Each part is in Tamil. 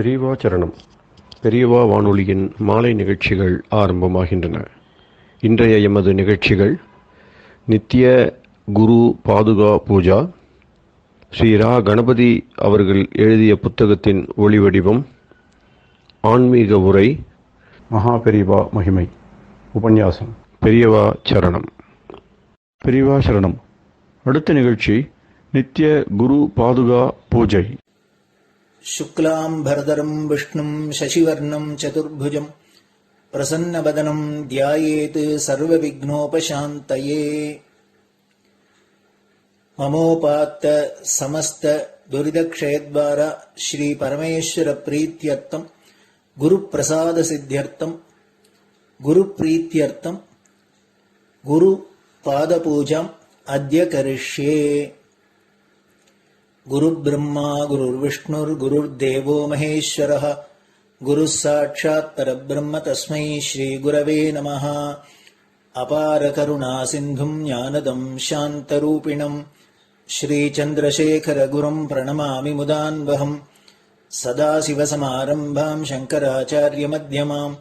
பெரியவா சரணம். பெரியவா வானொலியின் மாலை நிகழ்ச்சிகள் ஆரம்பமாகின்றன. இன்றைய எமது நிகழ்ச்சிகள் நித்திய குரு பாதுகா பூஜா, ஸ்ரீ ரா கணபதி அவர்கள் எழுதிய புத்தகத்தின் ஒளிவடிவம், ஆன்மீக உரை, மகா பெரியவா மகிமை உபன்யாசம். பெரியவா சரணம். பெரியவா சரணம். அடுத்த நிகழ்ச்சி நித்திய குரு பாதுகா பூஜை. शुक्लाम्बरधरम् विष्णुम् शशिवर्णम् चतुर्भुजम् प्रसन्नवदनम् ध्यायेत् सर्वविघ्नोपशान्तये। ममोपात्त समस्त दुरितक्षयद्वारा श्रीपरमेश्वरप्रीत्यर्थम् गुरुप्रसादसिद्ध्यर्थम् गुरुप्रीत्यर्थम् गुरुपादपूजाम् अद्य करिष्ये। गुरुर्ब्रह्मा गुरुर्विष्णुर्गुरुर्देवो महेश्वरः गुरुः साक्षात् परब्रह्म तस्मै श्रीगुरवे नमः। अपारकरुणासिन्धुम् ज्ञानदम् शान्तरूपिणम् श्रीचन्द्रशेखरगुरुम् प्रणमामि मुदान्वहम्। सदाशिवसमारम्भाम् शङ्कराचार्यमध्यमाम्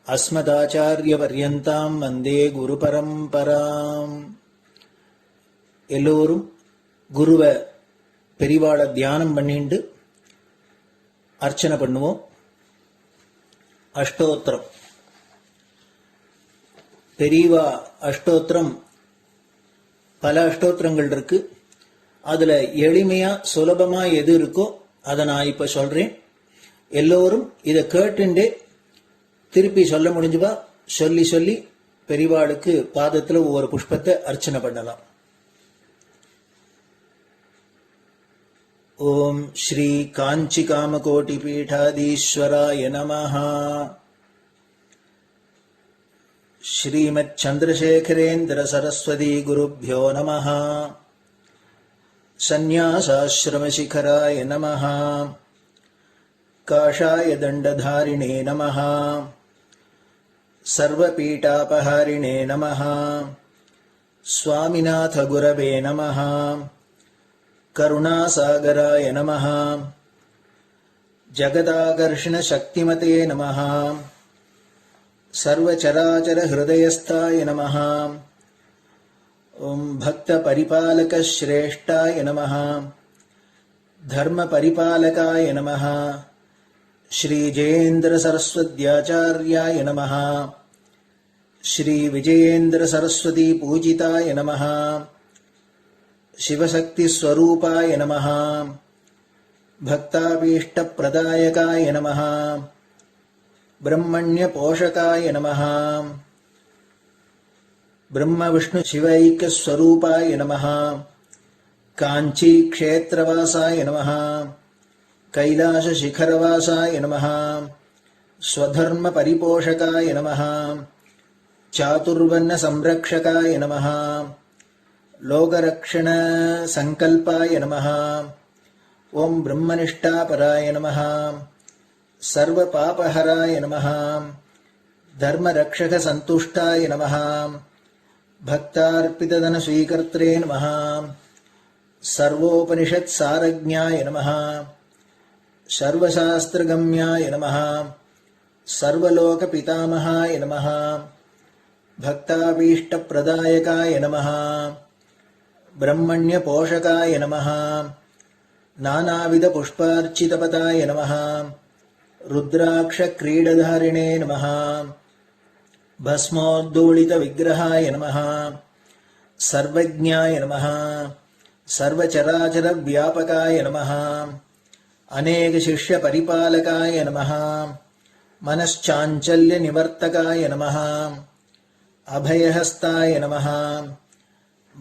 अस्मदाचार्यपर्यन्ताम् वन्दे गुरुपरम्पराम्. எல்லோரும் குருவை பெரிவாளை தியானம் பண்ணிண்டு அர்ச்சனை பண்ணுவோம். அஷ்டோத்திரம். பெரியவா அஷ்டோத்திரம் பல அஷ்டோத்திரங்கள் இருக்கு. அதுல எளிமையா சுலபமா எது இருக்கோ அதை நான் இப்ப சொல்றேன். எல்லோரும் இதை கேட்டுண்டே திருப்பி சொல்ல முடிஞ்சுவா சொல்லி சொல்லி பெரிவாளுக்கு பாதத்துல ஒவ்வொரு புஷ்பத்தை அர்ச்சனை பண்ணலாம். ओम श्री कांची कामकोटि पीठाधीश्वराय नमः। श्रीमत् चंद्रशेखरेन्द्र सरस्वती गुरुभ्यो नमः। संन्यासाश्रम शिखराय नमः। काषाय दंडधारिणे नमः। सर्वपीठापहारिणे नमः। स्वामिनाथ गुरवे नमः। करुणासागराय नमः। जगदाकर्षण शक्तिमते नमः। सर्वचराचर हृदयस्थाय नमः। ओम भक्त परिपालक श्रेष्ठाय नमः। धर्म परिपालकाय नमः। श्री जयेन्द्र सरस्वत्याचार्याय नमः। श्री विजयेन्द्र सरस्वती पूजिताय नमः। शिवशक्ति स्वरूपाय नमः। भक्ताभीष्ट प्रदायकाय नमः। ब्रह्मण्य पोषकाय नमः। ब्रह्म विष्णु शिवैक्य स्वरूपाय नमः। कांची क्षेत्रवासाय नमः। कैलाश शिखरवासाय नमः। स्वधर्म परिपोषकाय नमः। चातुर्वर्ण संरक्षकाय नमः। लोकरक्षण संकल्पाय नमः। ओम ब्रह्मनिष्ठापराय नमः। सर्वपापहराय नमः। धर्मरक्षक संतुष्टाय नमः। भक्तार्पितधन स्वीकर्त्रे नमः। सर्वोपनिषत् सारज्ञाय नमः। सर्वशास्त्रगम्याय नमः। सर्वलोक पितामहाय नमः। भक्ताभीष्ट प्रदायकाय नमः। ब्रह्मण्य पोषकाय नमः। नानाविध पुष्पार्चितपताय नमः। रुद्राक्ष क्रीडधारिणे नमः। भस्मोद्दोलित विग्रहाय नमः। सर्वज्ञाय नमः। सर्वचराचर व्यापकाय नमः। अनेक शिष्य परिपालकाय नमः। मनश्चाञ्चल्य निवर्तकाय नमः। अभयहस्ताय नमः।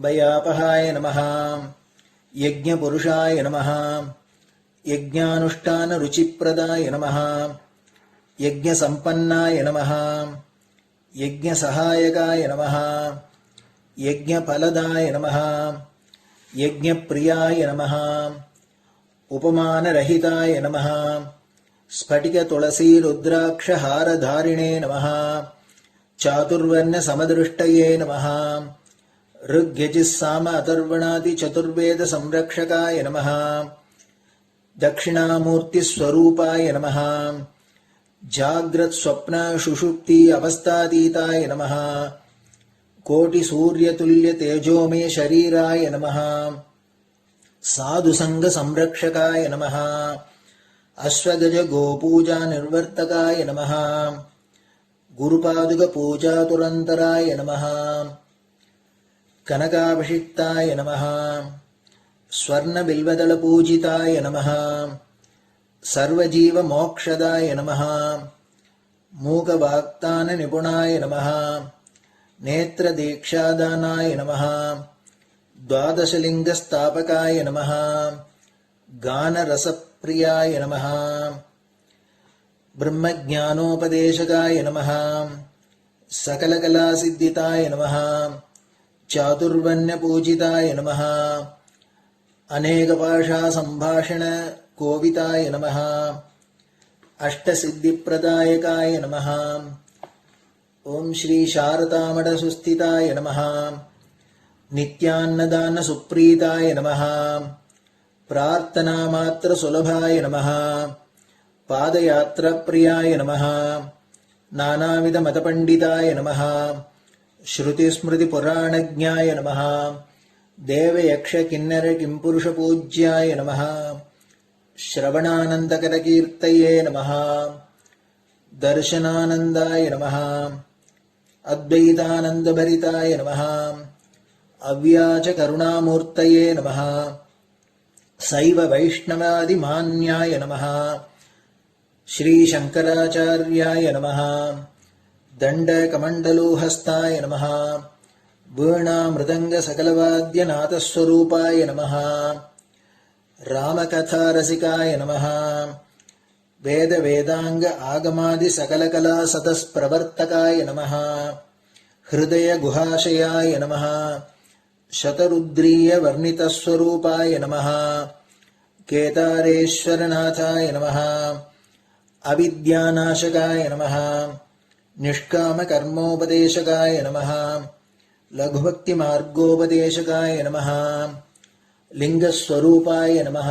भयापहाय नमः। यज्ञपुरुषाय नमः। यज्ञानुष्ठान रुचिप्रदाय नमः। यज्ञसम्पन्नाय नमः। यज्ञसहायकाय नमः। यज्ञफलदाय नमः। यज्ञप्रियाय नमः। उपमानरहिताय नमः। स्फटिक तुलसी रुद्राक्ष हारधारिणे नमः। चातुर्वर्ण समदृष्टये नमः। ऋग्यजुस्साम अथर्वणादि चतुर्वेद संरक्षकाय नमः। दक्षिणामूर्तिस्वरूपाय नमः जाग्रत् स्वप्न सुषुप्ति अवस्थातीताय नमः कोटिसूर्यतुल्य तेजोमय शरीराय नमः साधुसंग संरक्षकाय नमः अश्वगज गोपूजा निर्वर्तकाय नमः गुरुपादुक पूजा तुरंतराय नमः कनकाभिषिक्ताय नमः स्वर्ण बिल्वदल पूजिताय नमः सर्वजीव मोक्षदाय नमः मूकवाक्तान निपुणाय नमः नेत्र दीक्षादानाय नमः द्वादशलिंग स्थापकाय नमः गान रसप्रियाय नमः ब्रह्मज्ञानोपदेशकाय नमः सकलकलासिद्धिताय नमः चातुर्वण्य पूजिताय नमः अनेकभाषा संभाषण कोविताय नमः अष्टसिद्धिप्रदायकाय नमः ओम श्री शारदामठ सुस्थिताय नमः नित्यान्नदान सुप्रीताय नमः प्रार्थना मात्र सुलभाय नमः पादयात्रा प्रियाय नमः नानाविध मतपंडिताय नमः श्रुति स्मृति पुराणज्ञाय नमः देव यक्ष किन्नर किंपुरुष पूज्याय नमः श्रवणानंदकर कीर्तये नमः दर्शनानंदाय नमः अद्वैतानंदभरिताय नमः अव्याच करुणामूर्तये नमः शैव वैष्णवादिमान्याय नमः श्री शंकराचार्याय नमः दंडकमंडलोहस्ताय नमः वीणा मृदंग सकलवाद्यनाथस्वरूपाय नमः रामकथा रसिकाय नमः वेद वेदांग आगमादि सकलकला सतस्प्रवर्तकाय नमः हृदय गुहाशयाय नमः शतरुद्रीय वर्णितस्वरूपाय नमः केदारेश्वरनाथाय नमः अविद्यानाशकाय नमः निष्कामकर्मोपदेशकाय नमः लघुभक्तिमार्गोपदेशकाय नमः लिंगस्वरूपाय नमः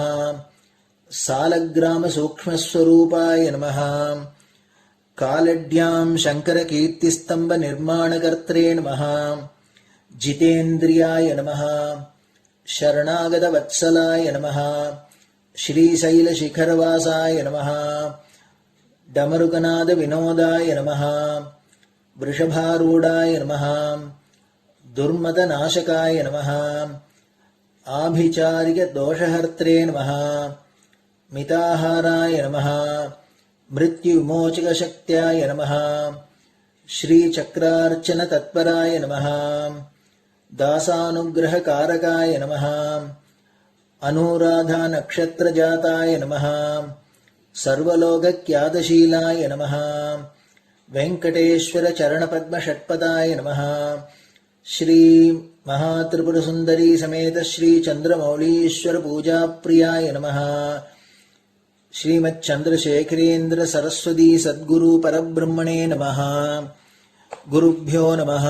सालग्रामसूक्ष्मस्वरूपाय नमः कालड्यां शङ्करकीर्तिस्तम्भनिर्माणकर्त्रे नमः जितेन्द्रियाय नमः शरणागतवत्सलाय नमः श्रीशैलशिखरवासाय नमः डमरुकनादविनोदाय नमः वृषभारूढाय नमः दुर्मदनाशकाय नमः आभिचारिकदोषहर्त्रे नमः मिताहाराय नमः मृत्युविमोचकशक्त्याय नमः श्रीचक्रार्चनतत्पराय नमः दासानुग्रहकारकाय नमः अनुराधानक्षत्रजाताय नमः सर्वलोकख्यातशीलाय नमः वेंकटेश्वरचरणपद्मषट्पदाय नमः श्री महात्रिपुरसुंदरी समेत श्री चंद्रमौलीश्वर पूजाप्रियाय नमः श्रीमच्चंद्रशेखरेन्द्र सरस्वती सद्गुरु परब्रह्मणे नमः गुरुभ्यो नमः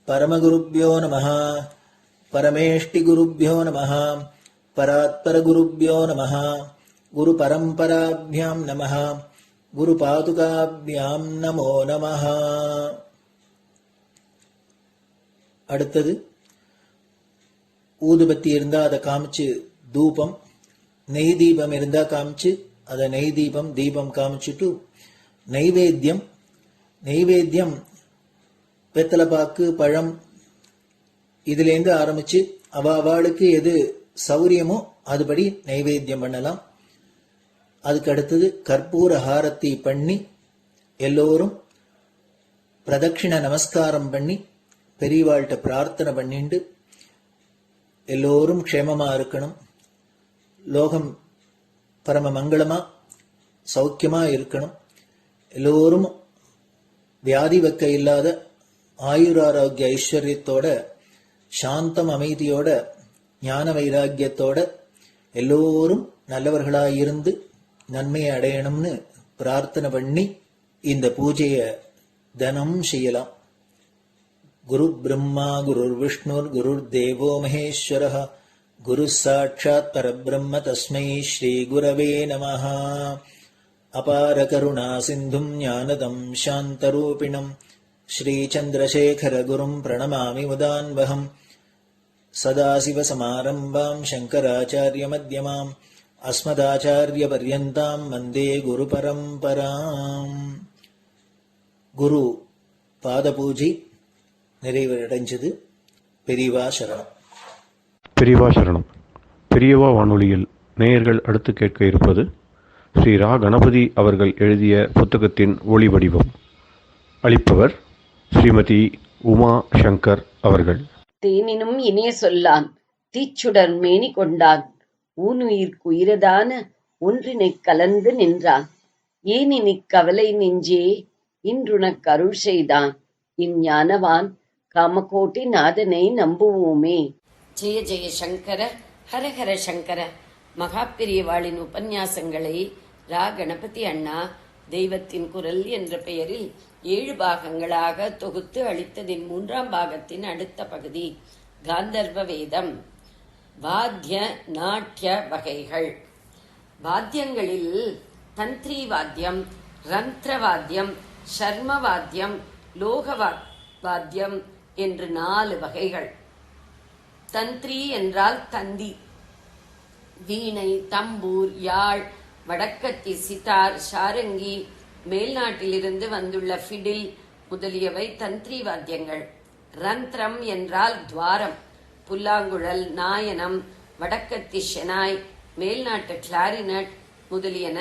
परमगुरुभ्यो नमः परमेष्टिगुरुभ्यो नमः परात्परगुरुभ्यो नमः गुरुपरम्पराभ्यां नमः गुरुपादुकाभ्यां नमो नमः. அடுத்தது ஊதுபத்தி இருந்தா அதை காமிச்சு தூபம், நெய் தீபம் இருந்தா காமிச்சு அதை நெய் தீபம் தீபம் காமிச்சுட்டு நைவேத்தியம் வெத்தலைப்பாக்கு பழம் இதுலேருந்து ஆரம்பிச்சு அவளுக்கு எது சௌரியமோ அதுபடி நைவேத்தியம் பண்ணலாம். அதுக்கு அடுத்தது கற்பூர ஹாரத்தி பண்ணி எல்லோரும் பிரதட்சிண நமஸ்காரம் பண்ணி பெரியவாள்கிட்ட பிரார்த்தனை பண்ணிண்டு எல்லோரும் க்ஷேமமா இருக்கணும், லோகம் பரம மங்களமா சௌக்கியமா இருக்கணும், எல்லோரும் வியாதி வெக்க இல்லாத ஆயுராரோக்கிய ஐஸ்வர்யத்தோட சாந்தம் அமைதியோட ஞான வைராக்கியத்தோட எல்லோரும் நல்லவர்களாயிருந்து நன்மையை அடையணும்னு பிரார்த்தனை பண்ணி இந்த பூஜையை தினம் செய்யலாம். குரு பிரம்மா குருர் விஷ்ணுர் குருர் தேவோ மகேஸ்வரः குரு சாட்சாத் பரபிரம்ம தஸ்மை ஸ்ரீ குரவே நமஹ. அபார கருணா சிந்தும் ஞானதம் சாந்தரூபிணம் ஸ்ரீ சந்திரசேகர குரும் பிரணமாமி முதான்வகம். சதாசிவசமாரம்பாம் சங்கராச்சாரிய மத்யமாம் அஸ்மதாச்சாரிய பர்யந்தாம் வந்தே குரு பரம்பராம். குரு பாத பூஜை நிறைவடைஞ்சது. பெரியவா சரணம். பெரியவா சரணம். பெரியவா வானொலியில் நேயர்கள் அடுத்து கேட்க இருப்பது ஸ்ரீ ரா கணபதி அவர்கள் எழுதிய புத்தகத்தின் ஒளி வடிவம். அளிப்பவர் ஸ்ரீமதி உமா சங்கர் அவர்கள். தேனினும் இனிய சொல்லான் தீச்சுடர் மேனி கொண்டான் ஊனுயிர்க்குயிரதான ஒன்றினைக் கலந்து நின்றான் ஏனினிக் கவலை நெஞ்சே இன்றுனக் அருள் செய்தான் இஞ்ஞானவான் காமகோட்டி நாதனை நம்புவோமே. ஜெய ஜெய சங்கர ஹரஹர சங்கர. மகாபெரியவாளின் உபன்யாசங்களை ரா கணபதி அண்ணா தெய்வத்தின் குரல் என்ற பெயரில் 7 பாகங்களாக தொகுத்து அளித்ததின் 3ஆம் பாகத்தின் அடுத்த பகுதி காந்தர்வ வேதம். வாத்திய நாட்டிய வகைகள். வாத்தியங்களில் தந்திரி வாத்தியம், ரந்திர வாத்தியம், சர்ம வாத்தியம், லோக வாத்தியம் என்று 4 வகைகள். தந்திரி என்றால் தந்தி, வீணை, தம்பூர், யாழ், வடக்கத்தி, சிதார், சாரங்கி, மேல்நாட்டிலிருந்து வந்துள்ள ஃபிடில் முதலியவை தந்திரி வாத்தியங்கள். ரந்திரம் என்றால் துவாரம், புல்லாங்குழல், நாயனம், வடக்கத்தி ஷெனாய், மேல்நாட்டு கிளாரினட் முதலியன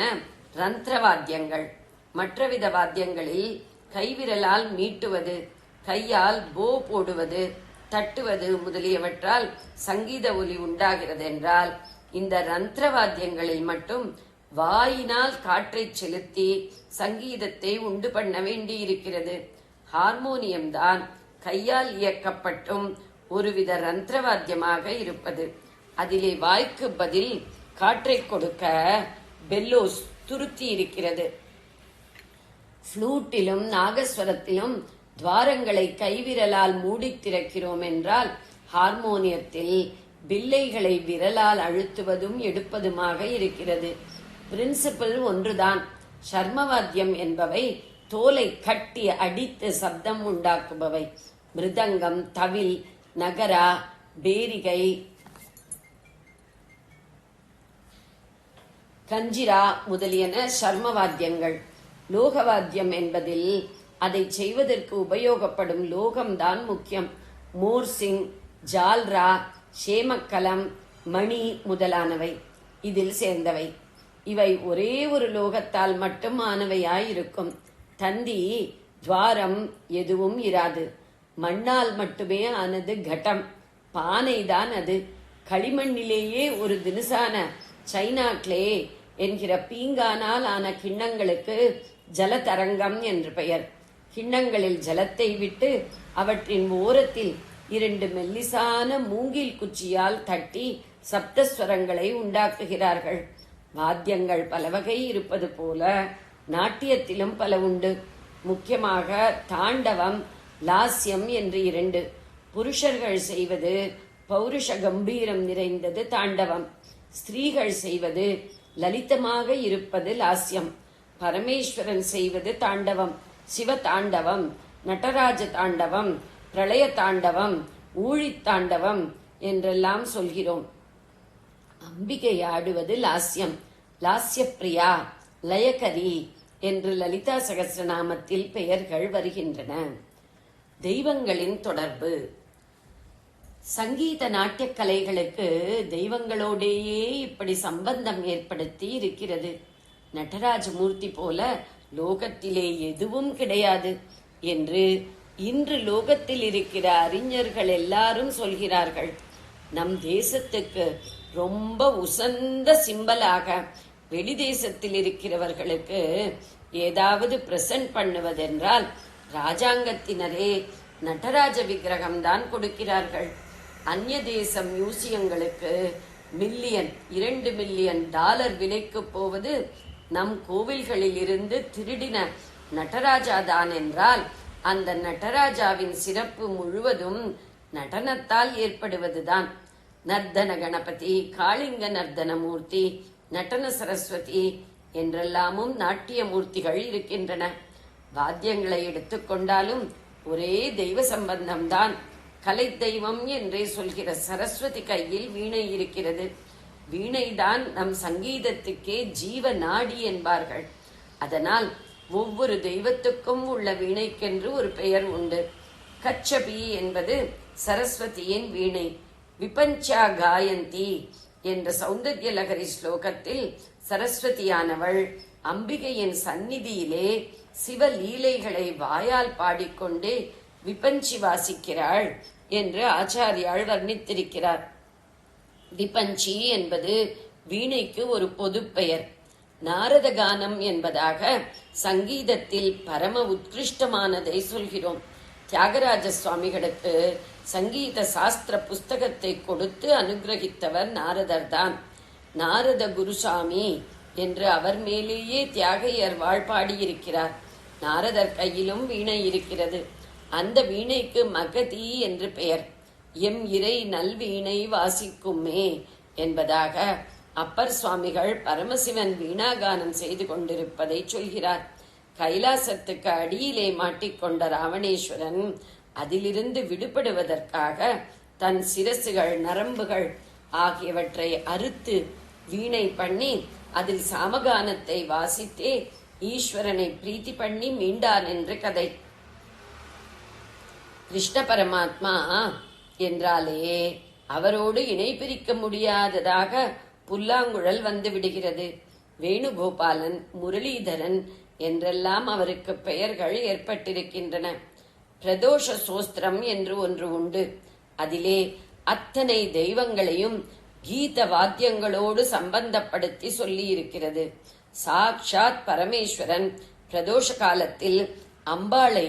ரந்திர வாத்தியங்கள். மற்றவித வாத்தியங்களில் கைவிரலால் மீட்டுவது, கையால் போ போடுவது, தட்டுவது முதலியவற்றால் சங்கீத ஒலி உண்டாகிறது என்றால், இந்த ரந்திர வாத்தியங்களில் மட்டும் வாயினால் காற்றை செலுத்தி சங்கீதத்தை உண்டு பண்ண வேண்டியிருக்கிறது. ஹார்மோனியம் தான் கையால் இயக்கப்பட்டும் ஒருவித ரந்திரவாத்தியமாக இருப்பது. அதிலே வாய்க்கு பதில் காற்றை கொடுக்க பெல்லோஸ் துருத்தி இருக்கிறது. ஃப்ளூட்டிலும் நாகஸ்வரத்திலும் துவாரங்களை கைவிரலால் மூடி திறக்கிறோம் என்றால், ஹார்மோனியத்தில் பில்லைகளை விரலால் அழுத்துவதும் எடுப்பதுமாக இருக்கிறது. பிரின்சிபல் ஒன்றுதான். சர்மவாத்தியம் என்பவை தோலை கட்டி அடித்து சப்தம் உண்டாக்குபவை. மிருதங்கம், தவில், நகரா, பேரிகை, கஞ்சிரா முதலியன சர்மவாத்தியங்கள். லோகவாத்தியம் என்பதில் அதை செய்வதற்கு உபயோகப்படும் லோகம்தான் முக்கியம். மோர்சிங், ஜால்ரா, சேமக்கலம், மணி முதலானவை இதில் சேர்ந்தவை. இவை ஒரே ஒரு லோகத்தால் மட்டும் ஆனவையாயிருக்கும். தந்தி, துவாரம் எதுவும் இராது. மண்ணால் மட்டுமே ஆனது கட்டம், பானைதான் அது. களிமண்ணிலேயே ஒரு தினுசான சைனா கிளே என்கிற பீங்கானால் ஆன கிண்ணங்களுக்கு ஜலதரங்கம் என்று பெயர். கிண்ணங்களில் ஜலத்தை விட்டு அவற்றின் ஓரத்தில் 2 மெல்லிசான மூங்கில் குச்சியால் தட்டி சப்தஸ்வரங்களை உண்டாக்குகிறார்கள். வாத்தியங்கள் பல வகை இருப்பது போல நாட்டியத்திலும் பல உண்டு. முக்கியமாக தாண்டவம், லாஸ்யம் என்று 2. புருஷர்கள் செய்வது பௌருஷ கம்பீரம் நிறைந்தது தாண்டவம். ஸ்திரீகள் செய்வது லலிதமாக இருப்பது லாஸ்யம். பரமேஸ்வரன் செய்வது தாண்டவம், சிவ தாண்டவம், நடராஜ தாண்டவம், பிரளய தாண்டவம், ஊழித்தாண்டவம் என்றெல்லாம் சொல்கிறோம். அம்பிகை ஆடுவது லாஸ்யம், லாஸ்ய பிரியா, லயகரி என்று லலிதா சகஸ்ரநாமத்தில் பெயர்கள் வருகின்றன. தெய்வங்களின் தொடர்பு. சங்கீத நாட்டிய கலைகளுக்கு தெய்வங்களோடேயே இப்படி சம்பந்தம் ஏற்படுத்தி இருக்கிறது. நடராஜமூர்த்தி போல லோகத்திலே எதுவும் கிடையாது என்று இன்று லோகத்தில் இருக்கிற அறிஞர்கள் எல்லாரும் சொல்கிறார்கள். நம் தேசத்துக்கு ரொம்ப உசந்த சிம்பலாக வெளி தேசத்தில் இருக்கிறவர்களுக்கு ஏதாவது பிரசன்ட் பண்ணுவதென்றால் ராஜாங்கத்தினரே நடராஜ விக்கிரகம் தான் கொடுக்கிறார்கள். அந்நிய தேச மியூசியங்களுக்கு மில்லியன், 2 மில்லியன் டாலர் விலைக்கு போவது நம் கோவில்களில் இருந்து திருடின நடராஜா தான் என்றால், அந்த நடராஜாவின் சிறப்பு முழுவதும் நடனத்தால் ஏற்படுவதுதான். நர்தன கணபதி, காளிங்க நர்தன மூர்த்தி, நடன சரஸ்வதி என்றெல்லாமும் நாட்டிய மூர்த்திகள் இருக்கின்றன. வாத்தியங்களை எடுத்துக்கொண்டாலும் ஒரே தெய்வ சம்பந்தம்தான். கலை தெய்வம் என்றே சொல்கிற சரஸ்வதி கையில் வீணை இருக்கிறது. வீணைதான் நம் சங்கீதத்துக்கே ஜீவ நாடி என்பார்கள். அதனால் ஒவ்வொரு தெய்வத்துக்கும் உள்ள வீணைக்கென்று ஒரு பெயர் உண்டு. கச்சபி என்பது சரஸ்வதியின் வீணை. விபஞ்சா காயந்தி என்ற சௌந்தர்ய லகரி ஸ்லோகத்தில் சரஸ்வதியானவள் அம்பிகையின் சந்நிதியிலே சிவலீலைகளை வாயால் பாடிக்கொண்டே விபஞ்சி வாசிக்கிறாள் என்று ஆச்சாரியால் வர்ணித்திருக்கிறார். விபஞ்சி என்பது வீணைக்கு ஒரு பொது பெயர். நாரத கானம் என்பதாக சங்கீதத்தில் பரம உத்கிருஷ்டமானதை சொல்கிறோம். தியாகராஜ சுவாமிகளுக்கு சங்கீத சாஸ்திர புஸ்தகத்தை கொடுத்து அனுகிரகித்தவர் நாரதர் தான். நாரத குருசாமி என்று அவர் மேலேயே தியாகையர் வாழ்பாடியிருக்கிறார். நாரதர் கையிலும் வீணை இருக்கிறது. அந்த வீணைக்கு மகதி என்று பெயர். எம் இறை நல்வீணை வாசிக்குமே என்பதாக அப்பர் சுவாமிகள் பரமசிவன் வீணாகானம் செய்து கொண்டிருப்பதை சொல்கிறார். கைலாசத்துக்கு அடியிலே மாட்டிக்கொண்ட ராவணேஸ்வரன் அதிலிருந்து விடுபடுவதற்காக தன் சிரசுகள், நரம்புகள் ஆகியவற்றை அறுத்து வீணை பண்ணி அதில் சாமகானத்தை வாசித்தே ஈஸ்வரனை பிரீத்தி பண்ணி மீண்டான் என்று கதை. கிருஷ்ண பரமாத்மா என்றாலே அவரோடு இணை பிரிக்க முடியாததாக புல்லாங்குழல் வந்து விடுகிறது. வேணுகோபாலன், முரளிதரன் என்றெல்லாம் அவருக்கு பெயர்கள் ஏற்பட்டிருக்கின்றன. பிரதோஷ சோஸ்திரம் என்று ஒன்று உண்டு. அதிலே அத்தனை தெய்வங்களையும் கீத வாத்தியங்களோடு சம்பந்தப்படுத்தி சொல்லி இருக்கிறது. சாக்ஷாத் பரமேஸ்வரன் பிரதோஷ காலத்தில் அம்பாளை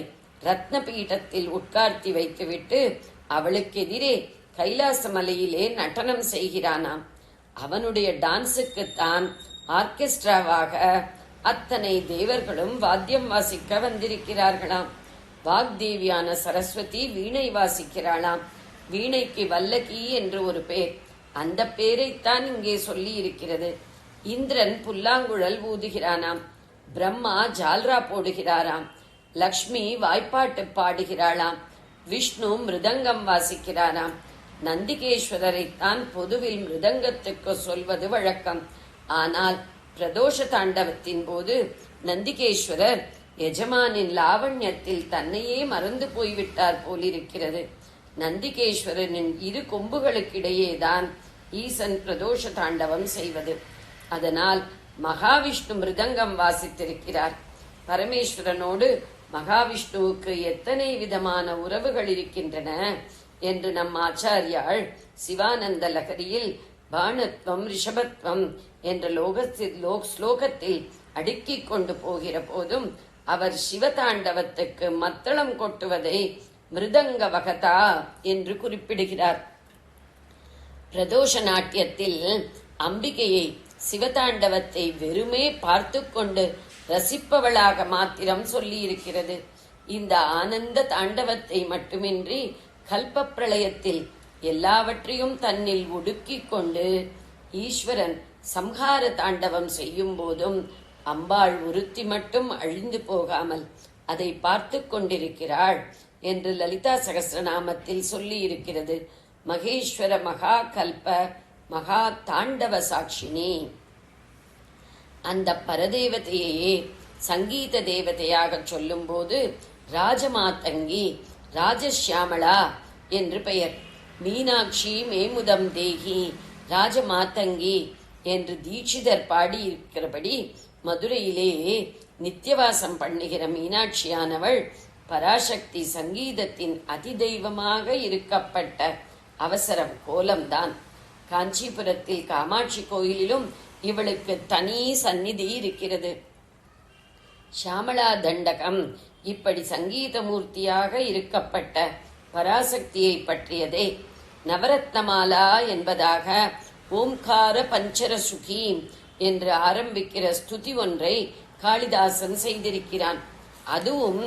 ரத்ன பீடத்தில் உட்கார்த்தி வைத்துவிட்டு அவளுக்கு எதிரே கைலாச மலையிலே நடனம் செய்கிறானாம். அவனுடைய டான்ஸுக்குத்தான் ஆர்கெஸ்ட்ராவாக அத்தனை தேவர்களும் வாத்தியம் வாசிக்க வந்திருக்கிறார்களாம். வாக்தேவியான சரஸ்வதி வீணை வாசிக்கிறாளாம். வீணைக்கு வல்லகி என்று ஒரு பேர். அந்த பேரைத்தான் இங்கே சொல்லி இருக்கிறது. இந்திரன் புல்லாங்குழல் ஊதுகிறானாம். பிரம்மா ஜால்ரா போடுகிறாராம். லக்ஷ்மி வாய்ப்பாட்டு பாடுகிறாளாம். விஷ்ணு மிருதங்கம் வாசிக்கிறாராம். நந்திகேஸ்வரரைத்தான் பொதுவில் மிருதங்கத்துக்கு சொல்வது வழக்கம். ஆனால் பிரதோஷ தாண்டவத்தின் போது நந்திகேஸ்வரர் எஜமானின் லாவண்யத்தில் தன்னையே மறந்து போய்விட்டார் போலிருக்கிறது. நந்திகேஸ்வரனின் இரு கொம்புகளுக்கிடையேதான் ஈசன் பிரதோஷ தாண்டவம் செய்வது. அதனால் மகாவிஷ்ணு மிருதங்கம் வாசித்திருக்கிறார். பரமேஸ்வரனோடு மகாவிஷ்ணுவுக்கு எத்தனை விதமான உறவுகள் இருக்கின்றன என்று நம் ஆச்சாரியாள் சிவானந்த லகரியில் பாணத்வம் ரிஷபத்வம் என்ற ஸ்லோகத்தில் அடுக்கிக் கொண்டு போகிற போதும் அவர் சிவதாண்டவத்துக்கு மத்தளம் கொட்டுவதை மிருதங்க வகதா என்று குறிப்பிடுகிறார். பிரதோஷ நாட்டியத்தில் அம்பிகையை சிவதாண்டவத்தை வெறுமே பார்த்து கொண்டு ரசிப்பவளாக மாத்திரம் சொல்லி இருக்கிறது. இந்த ஆனந்த தாண்டவத்தை மட்டுமின்றி கல்ப பிரளயத்தில் எல்லாவற்றையும் தன்னில் ஒடுக்கிக் கொண்டு ஈஸ்வரன் சம்ஹார தாண்டவம் செய்யும் போதும் அம்பாள் ஒருத்தி மட்டும் அழிந்து போகாமல் அதை பார்த்து கொண்டிருக்கிறாள் என்று லலிதா சகஸ்ரநாமத்தில் சொல்லி இருக்கிறது. மகேஸ்வர மகா கல்ப மகா தாண்டவ சாட்சினி. அந்த பரதேவதையே சங்கீத தேவதையாக சொல்லும் போது ராஜமாதங்கி, ராஜசியாமளா என்று பெயர். மீனாட்சி மேமுதம் தேகி, ராஜமாதங்கி என்று தீட்சிதர் பாடி இருக்கிறபடி மதுரையிலே நித்தியவாசம் பண்ணுகிற மீனாட்சியானவள் பராசக்தி சங்கீதத்தின் அதிதெய்வமாக இருக்கப்பட்ட அவசரம் கோலம்தான். காஞ்சிபுரத்தில் காமாட்சி கோயிலிலும் இவளுக்கு தனி சந்நிதி இருக்கிறது. ஷியாமளா தண்டகம் இப்படி சங்கீத மூர்த்தியாக இருக்கப்பட்ட பராசக்தியை பற்றியதே. நவரத்னமாலா என்பதாக ஓம்கார பஞ்சர சுகி என்று ஆரம்பிக்கிற ஸ்துதி ஒன்றை காளிதாசன் செய்திருக்கிறான். அதுவும்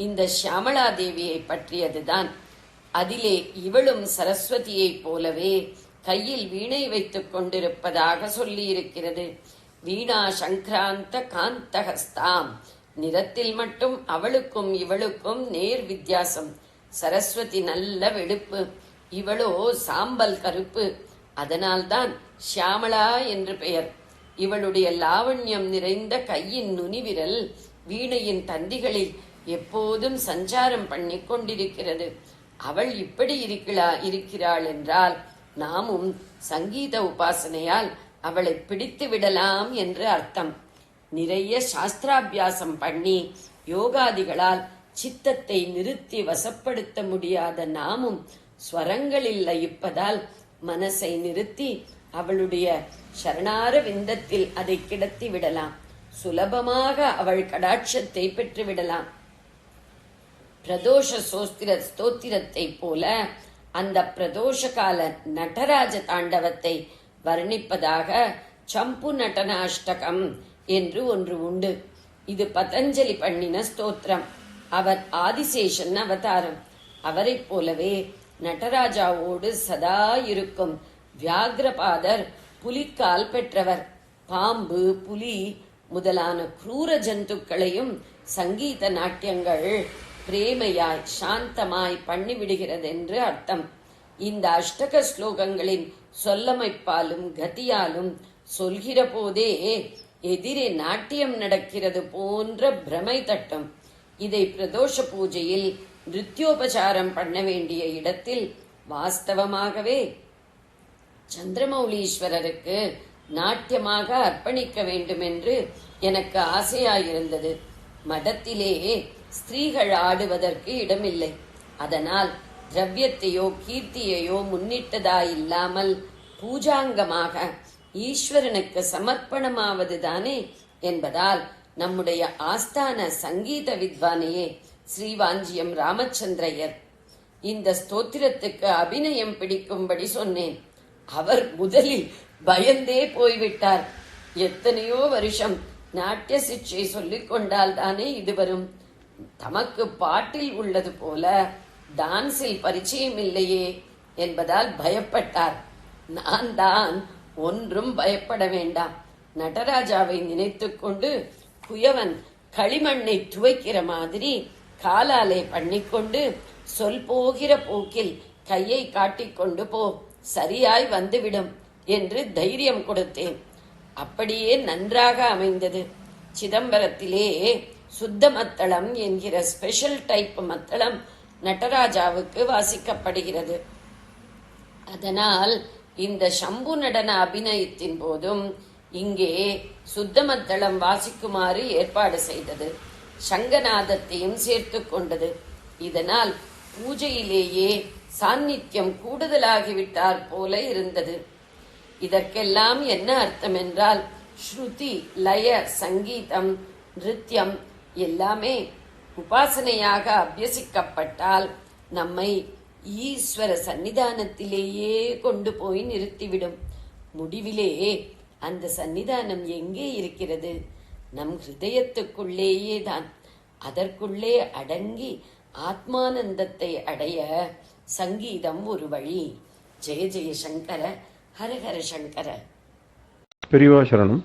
இந்த ஷியாமளா தேவியை பற்றியதுதான். அதிலே இவளும் சரஸ்வதியைப் போலவே கையில் வீணை வைத்துக் கொண்டிருப்பதாக சொல்லியிருக்கிறது. வீணா சங்கராந்த காந்தஹஸ்தாம். நிறத்தில் மட்டும் அவளுக்கும் இவளுக்கும் நேர் வித்தியாசம். சரஸ்வதி நல்ல வெளுப்பு, இவளோ சாம்பல் கருப்பு. அதனால்தான் ஷியாமளா என்று பெயர். இவளுடைய லாவண்யம் நிறைந்த கையின் நுனிவிரல் வீணையின் தந்திகளில் எப்போதும் சஞ்சாரம் பண்ணி கொண்டிருக்கிறது. அவள் இப்படி இருக்கிறாள் என்றால் நாமும் சங்கீத உபாசனையால் அவளை பிடித்து விடலாம் என்று அர்த்தம். நிறைய சாஸ்திராபியாசம் பண்ணி யோகாதிகளால் சித்தத்தை நிறுத்தி வசப்படுத்த முடியாத நாமும் ஸ்வரங்களில் லயிப்பதால் மனசை நிறுத்தி அவளுடைய சரணார விந்தத்தில் அதை கிடத்தி விடலாம். சுலபமாக அவள் கடாட்சத்தை பெற்று விடலாம். பிரதோஷ ஸ்தோத்திரத்தை போல அந்த பிரதோஷ கால நடராஜ தாண்டவத்தை வர்ணிப்பதாக சம்பு நடனாஷ்டகம் என்று ஒன்று உண்டு. இது பதஞ்சலி பண்ணின ஸ்தோத்திரம். அவர் ஆதிசேஷன் அவதாரம். அவரைப் போலவே நடராஜாவோடு சதா இருக்கும் வியாகிரபாதர் புலிக்கால் பெற்றவர். பாம்பு, புலி முதலான குரூர ஜந்துக்களையும் சங்கீத நாட்டியங்கள் பிரேமையாய் சாந்தமாய் பண்ணிவிடுகிறது என்று அர்த்தம். இந்த அஷ்டக ஸ்லோகங்களின் சொல்லமைப்பாலும் கதியாலும் சொல்கிற போதே எதிரே நாட்டியம் நடக்கிறது போன்ற பிரமை தட்டும். இதை பிரதோஷ பூஜையில் நிருத்யோபசாரம் பண்ண வேண்டிய இடத்தில் வாஸ்தவமாகவே சந்திரமௌலீஸ்வரருக்கு நாட்டியமாக அர்ப்பணிக்க வேண்டும் என்று எனக்கு ஆசையாயிருந்தது. மடத்திலே ஸ்திரீகள் ஆடுவதற்கு இடமில்லை. அதனால் திரவியத்தையோ கீர்த்தியையோ முன்னிட்டதாயில்லாமல் பூஜாங்கமாக ஈஸ்வரனுக்கு சமர்ப்பணமாவதுதானே என்பதால் நம்முடைய ஆஸ்தான சங்கீத வித்வானையே ஸ்ரீவாஞ்சியம் ராமச்சந்திரையர் இந்த ஸ்தோத்திரத்துக்கு அபிநயம் பிடிக்கும்படி சொன்னேன். அவர் முதலில் பயந்தே போய்விட்டார். எத்தனையோ வருஷம் நாட்டிய சிக்ஷை சொல்லிக் கொண்டால் தானே இது வரும். தமக்கு பாட்டில் உள்ளது போல டான்ஸில் பரிச்சயம் இல்லையே என்பதால் பயப்பட்டார். நான் தான் ஒன்றும் பயப்பட வேண்டாம், நடராஜாவை நினைத்துக் கொண்டு குயவன் களிமண்ணை துவைக்கிற மாதிரி காலாலே பண்ணிக்கொண்டு சொல் போகிற போக்கில் கையை காட்டிக்கொண்டு போ, சரியாய் வந்துவிடும் என்று தைரியம் கொடுத்தேன். அப்படியே நன்றாக அமைந்தது. சிதம்பரத்திலே சுத்த மத்தளம் என்கிற ஸ்பெஷல் டைப் மத்தளம் நடராஜாவுக்கு வாசிக்கப்படுகிறது. அதனால் இந்த சம்பு நடன அபிநயத்தின் போதும் இங்கே சுத்த மத்தளம் வாசிக்குமாறு ஏற்பாடு செய்தது. சங்கநாதத்தையும் சேர்த்து கொண்டது. இதனால் பூஜையிலேயே சாநித்தியம் கூடுதலாகிவிட்டார் போல இருந்தது. இதற்கெல்லாம் என்ன அர்த்தம் என்றால், ஸ்ருதி, லய, சங்கீதம், நிருத்யம் எல்லாமே உபாசனையாக அபியசிக்கப்பட்டால் நம்மை ஈஸ்வர சன்னிதானத்திலேயே கொண்டு போய் நிறுத்திவிடும். முடிவிலே அந்த சன்னிதானம் எங்கே இருக்கிறது? நம் ஹிருதயத்துக்குள்ளேயே தான். அதற்குள்ளே அடங்கி ஆத்மானந்தத்தை அடைய சங்கீதம் ஒரு வழி. ஜெய ஜெய சங்கர, ஹரஹர சங்கர. பெரியவா சரணம்.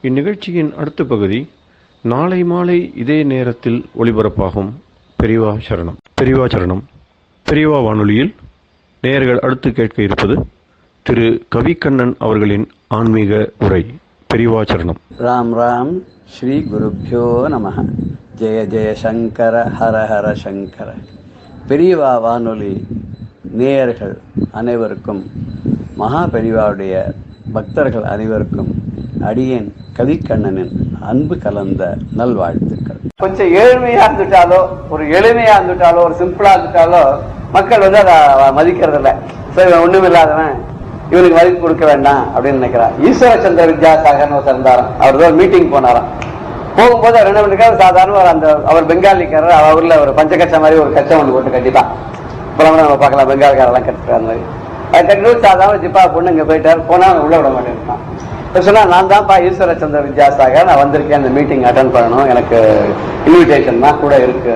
இந்நிகழ்ச்சியின் அடுத்த பகுதி நாளை மாலை இதே நேரத்தில் ஒளிபரப்பாகும். பெரியவா சரணம். பெரியவா சரணம். பெரியவா வானொலியில் நேயர்கள் அடுத்து கேட்க இருப்பது திரு கவிக்கண்ணன் அவர்களின் ஆன்மீக உரை. பெரியவா சரணம். ராம் ராம். ஸ்ரீ குருப்யோ நமஹ. ஜெய ஜெய சங்கர, ஹர ஹர சங்கர. பெரியவா வானொலி நேயர்கள் அனைவருக்கும், மகா பெரியவாவுடைய பக்தர்கள் அனைவருக்கும் அடியேன் கவிக்கண்ணனின் அன்பு கலந்த நல்வாழ்த்துக்கள். கொஞ்சம் ஏழ்மையா இருந்துட்டாலோ, ஒரு எளிமையா இருந்துட்டாலோ, ஒரு சிம்பிளா இருந்துட்டாலோ மக்கள் அதை மதிக்கிறது இல்லை. சரி, ஒண்ணும் இல்லாதவன், இவனுக்கு மதிப்பு கொடுக்க வேண்டாம் அப்படின்னு நினைக்கிறார். ஈஸ்வர சந்திர வித்யாசாகர்னு ஒருத்தர் இருந்தாராம். அவர் ஒரு மீட்டிங் போனாராம். போகும்போது அவர் என்ன பண்ணிருக்காரு, சாதாரண அந்த அவர் பெங்காலிக்காரர், அவர்ல ஒரு பஞ்சகச்ச மாதிரி ஒரு கச்சம் ஒன்று போட்டு கட்டிப்பான். புலம்புற நம்ம பார்க்கலாம், பெங்காலிக்காரெல்லாம் கட்டுற அந்த மாதிரி அது கட்டிட்டு சாதாரண ஜிப்பா பொண்ணு இங்க போயிட்டார். போனா உள்ள விட மாட்டேன். சொன்னா, நான் தான்ப்பா ஈஸ்வர சந்திர வித்யாசாகர், நான் வந்திருக்கேன், அந்த மீட்டிங் அட்டன் பண்ணணும், எனக்கு இன்விடேஷன் தான் கூட இருக்கு.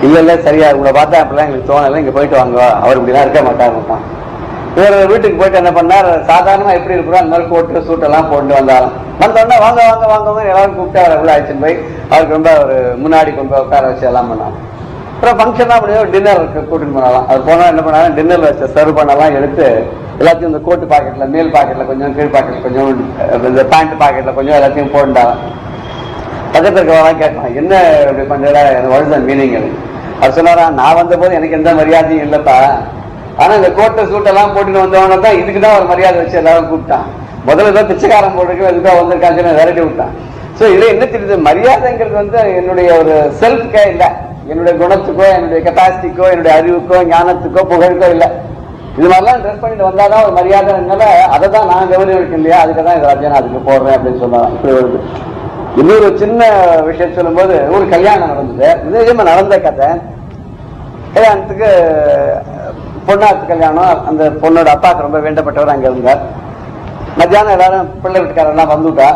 இல்ல இல்ல, சரியா உங்களை பார்த்தா அப்படிலாம் எங்களுக்கு தோணலை, இங்க போயிட்டு வாங்க, அவர் இப்படிலாம் இருக்க மாட்டாருப்பான். இவர் வீட்டுக்கு போயிட்டு என்ன பண்ணார், சாதாரணமா எப்படி இருக்கிறோம் அந்த மாதிரி கோட்டு சூட்டெல்லாம் போட்டு வந்தாலும் வந்தோடனே வாங்க வாங்க வாங்க எல்லாரும் கூப்பிட்டு அவரை உள்ள ஆயிடுச்சுன்னு போய் அவருக்கு ரொம்ப ஒரு முன்னாடி கொண்டு போய் உட்கார வச்சு எல்லாம் பண்ணாங்க. அப்புறம் ஃபங்க்ஷன்லாம் முடியும் டின்னர் கூட்டிட்டு போனாலாம். அது போனால் என்ன பண்ணாலும் டின்னர் வச்ச சர்வ் பண்ணலாம் எடுத்து எல்லாத்தையும் இந்த கோட்டு பாக்கெட்ல மேல் பாக்கெட்ல கொஞ்சம் கீழ் பாக்கெட்ல கொஞ்சம் இந்த பேண்ட் பாக்கெட்ல கொஞ்சம் எல்லாத்தையும் போட்டுட்டாங்க. பக்கத்தில் இருக்கிறவங்களாம் கேட்கலாம், என்ன இப்படி பண்ணுற, எனக்கு வருது மீனிங். அவர் சொன்னாரா, நான் வந்த போது எனக்கு எந்த மரியாதையும் இல்லைப்பா, ஆனா இந்த கோட்டை சூட்டெல்லாம் போட்டுன்னு வந்தவன தான் இதுக்குதான் ஒரு மரியாதை வச்சு எல்லாரும் கூப்பிட்டான். முதல்ல தான் பிச்சைக்காரன் போட்டுருக்கு எதுக்காக வந்திருக்கான்னு விரட்டி விட்டான். ஸோ இதுல என்ன தெரியுது, மரியாதைங்கிறது வந்து என்னுடைய ஒரு செல்ஃப்கே இல்லை, என்னுடைய குணத்துக்கோ என்னுடைய கெப்பாசிட்டிக்கோ என்னுடைய அறிவுக்கோ ஞானத்துக்கோ புகழுக்கோ இல்லை. இது மாதிரிலாம் ட்ரெஸ் பண்ணிட்டு வந்தாதான் ஒரு மரியாதைனால அதை தான் நான் கவனிக்க இல்லையா, அதுக்கு தான் இந்த ராஜ்யம் அதுக்கு போடுறேன் அப்படின்னு சொன்னாங்க. இப்படி வருது. இன்னொரு சின்ன விஷயம் சொல்லும்போது, ஒரு கல்யாணம் நடந்தது, நிஜமா நடந்த கதை. கல்யாணத்துக்கு பொண்ணாத்து கல்யாணம். அந்த பொண்ணோட அப்பாவுக்கு ரொம்ப வேண்டப்பட்டவர் அங்க இருந்தார். மத்தியானம் எல்லாரும் பிள்ளை வீட்டுக்காரெல்லாம் வந்துட்டா.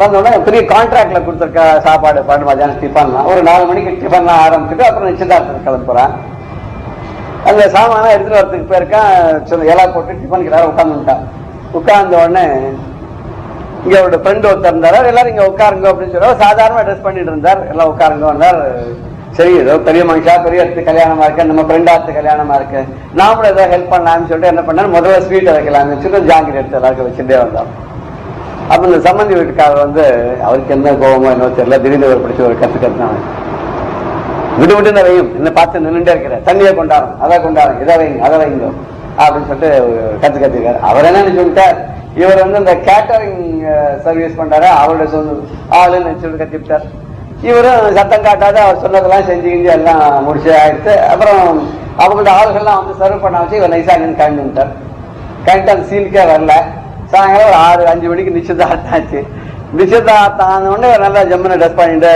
வந்தோடனே பெரிய கான்ட்ராக்ட்ல கொடுத்துருக்க சாப்பாடு பாடு மத்தியானம் டிஃபன்லாம் ஒரு 4 மணிக்கு டிஃபன்லாம் ஆரம்பிச்சுட்டு அப்புறம் நிச்சயதார்த்தத்துக்கு கிளம்புறான். அந்த சாமான் எடுத்துட்டு வரதுக்கு போயிருக்கான். எல்லாம் போட்டு டிஃபன் கிட்ட உட்காந்துட்டான். உட்கார்ந்த உடனே இங்க அவரோட ஃப்ரெண்ட் ஒருத்தர் இருந்தார். எல்லாரும் இங்க உட்காருங்க அப்படின்னு சொல்லுவார். சாதாரணமா ட்ரெஸ் பண்ணிட்டு இருந்தார். எல்லாம் உட்காருங்க வந்தார். சரி, ஏதோ பெரிய மனுஷா, பெரிய இடத்துக்கு கல்யாணமா இருக்கு, நம்ம ஃப்ரெண்டாத்து கல்யாணமா இருக்கு, நாமளும் ஏதோ ஹெல்ப் பண்ணலாம்னு சொல்லிட்டு என்ன பண்ணாரு, முதல்ல ஸ்வீட்டை வைக்கலாம்னு வச்சுட்டு ஜாங்கிரி எடுத்து எல்லாருக்கும் வச்சுட்டே வந்தோம். அப்ப இந்த சம்பந்தி வீட்டுக்காரர் வந்து அவருக்கு என்ன கோபமோ என்னவோ தெரியல, திடீர்னு ஒரு பிடிச்சி ஒரு கத்துனாங்க. விட்டு விட்டு வையும், என்ன பார்த்து நின்றுட்டே இருக்கிறேன், தண்ணியை கொண்டாடும், அதை கொண்டாடும், இதை வைங்க அதை வைங்க அப்படின்னு சொல்லிட்டு கத்துக்காரு. அவர் என்ன சொல்லிட்டார், இவர் வந்து இந்த கேட்டரிங் சர்வீஸ் பண்றாரு, அவருடைய சொந்த ஆளுன்னு சொல்லிட்டு கத்திவிட்டார். இவரும் சத்தம் காட்டாத அவர் சொன்னதெல்லாம் செஞ்சு எல்லாம் முடிச்சு ஆயிடுச்சு. அப்புறம் அவங்களோட ஆளுகள்லாம் வந்து சர்வ் பண்ண வச்சு இவர் நைசா கிளம்பிட்டார். கரெக்டா அந்த சீனுக்கே வரல. சாயங்காலம் ஒரு 6-5 மணிக்கு நிச்சயதார்த்தம் ஆச்சு. நிச்சயதார்த்தம் ஆன உடனே நல்லா ஜம்முன்னு ட்ரெஸ் பண்ணிட்டு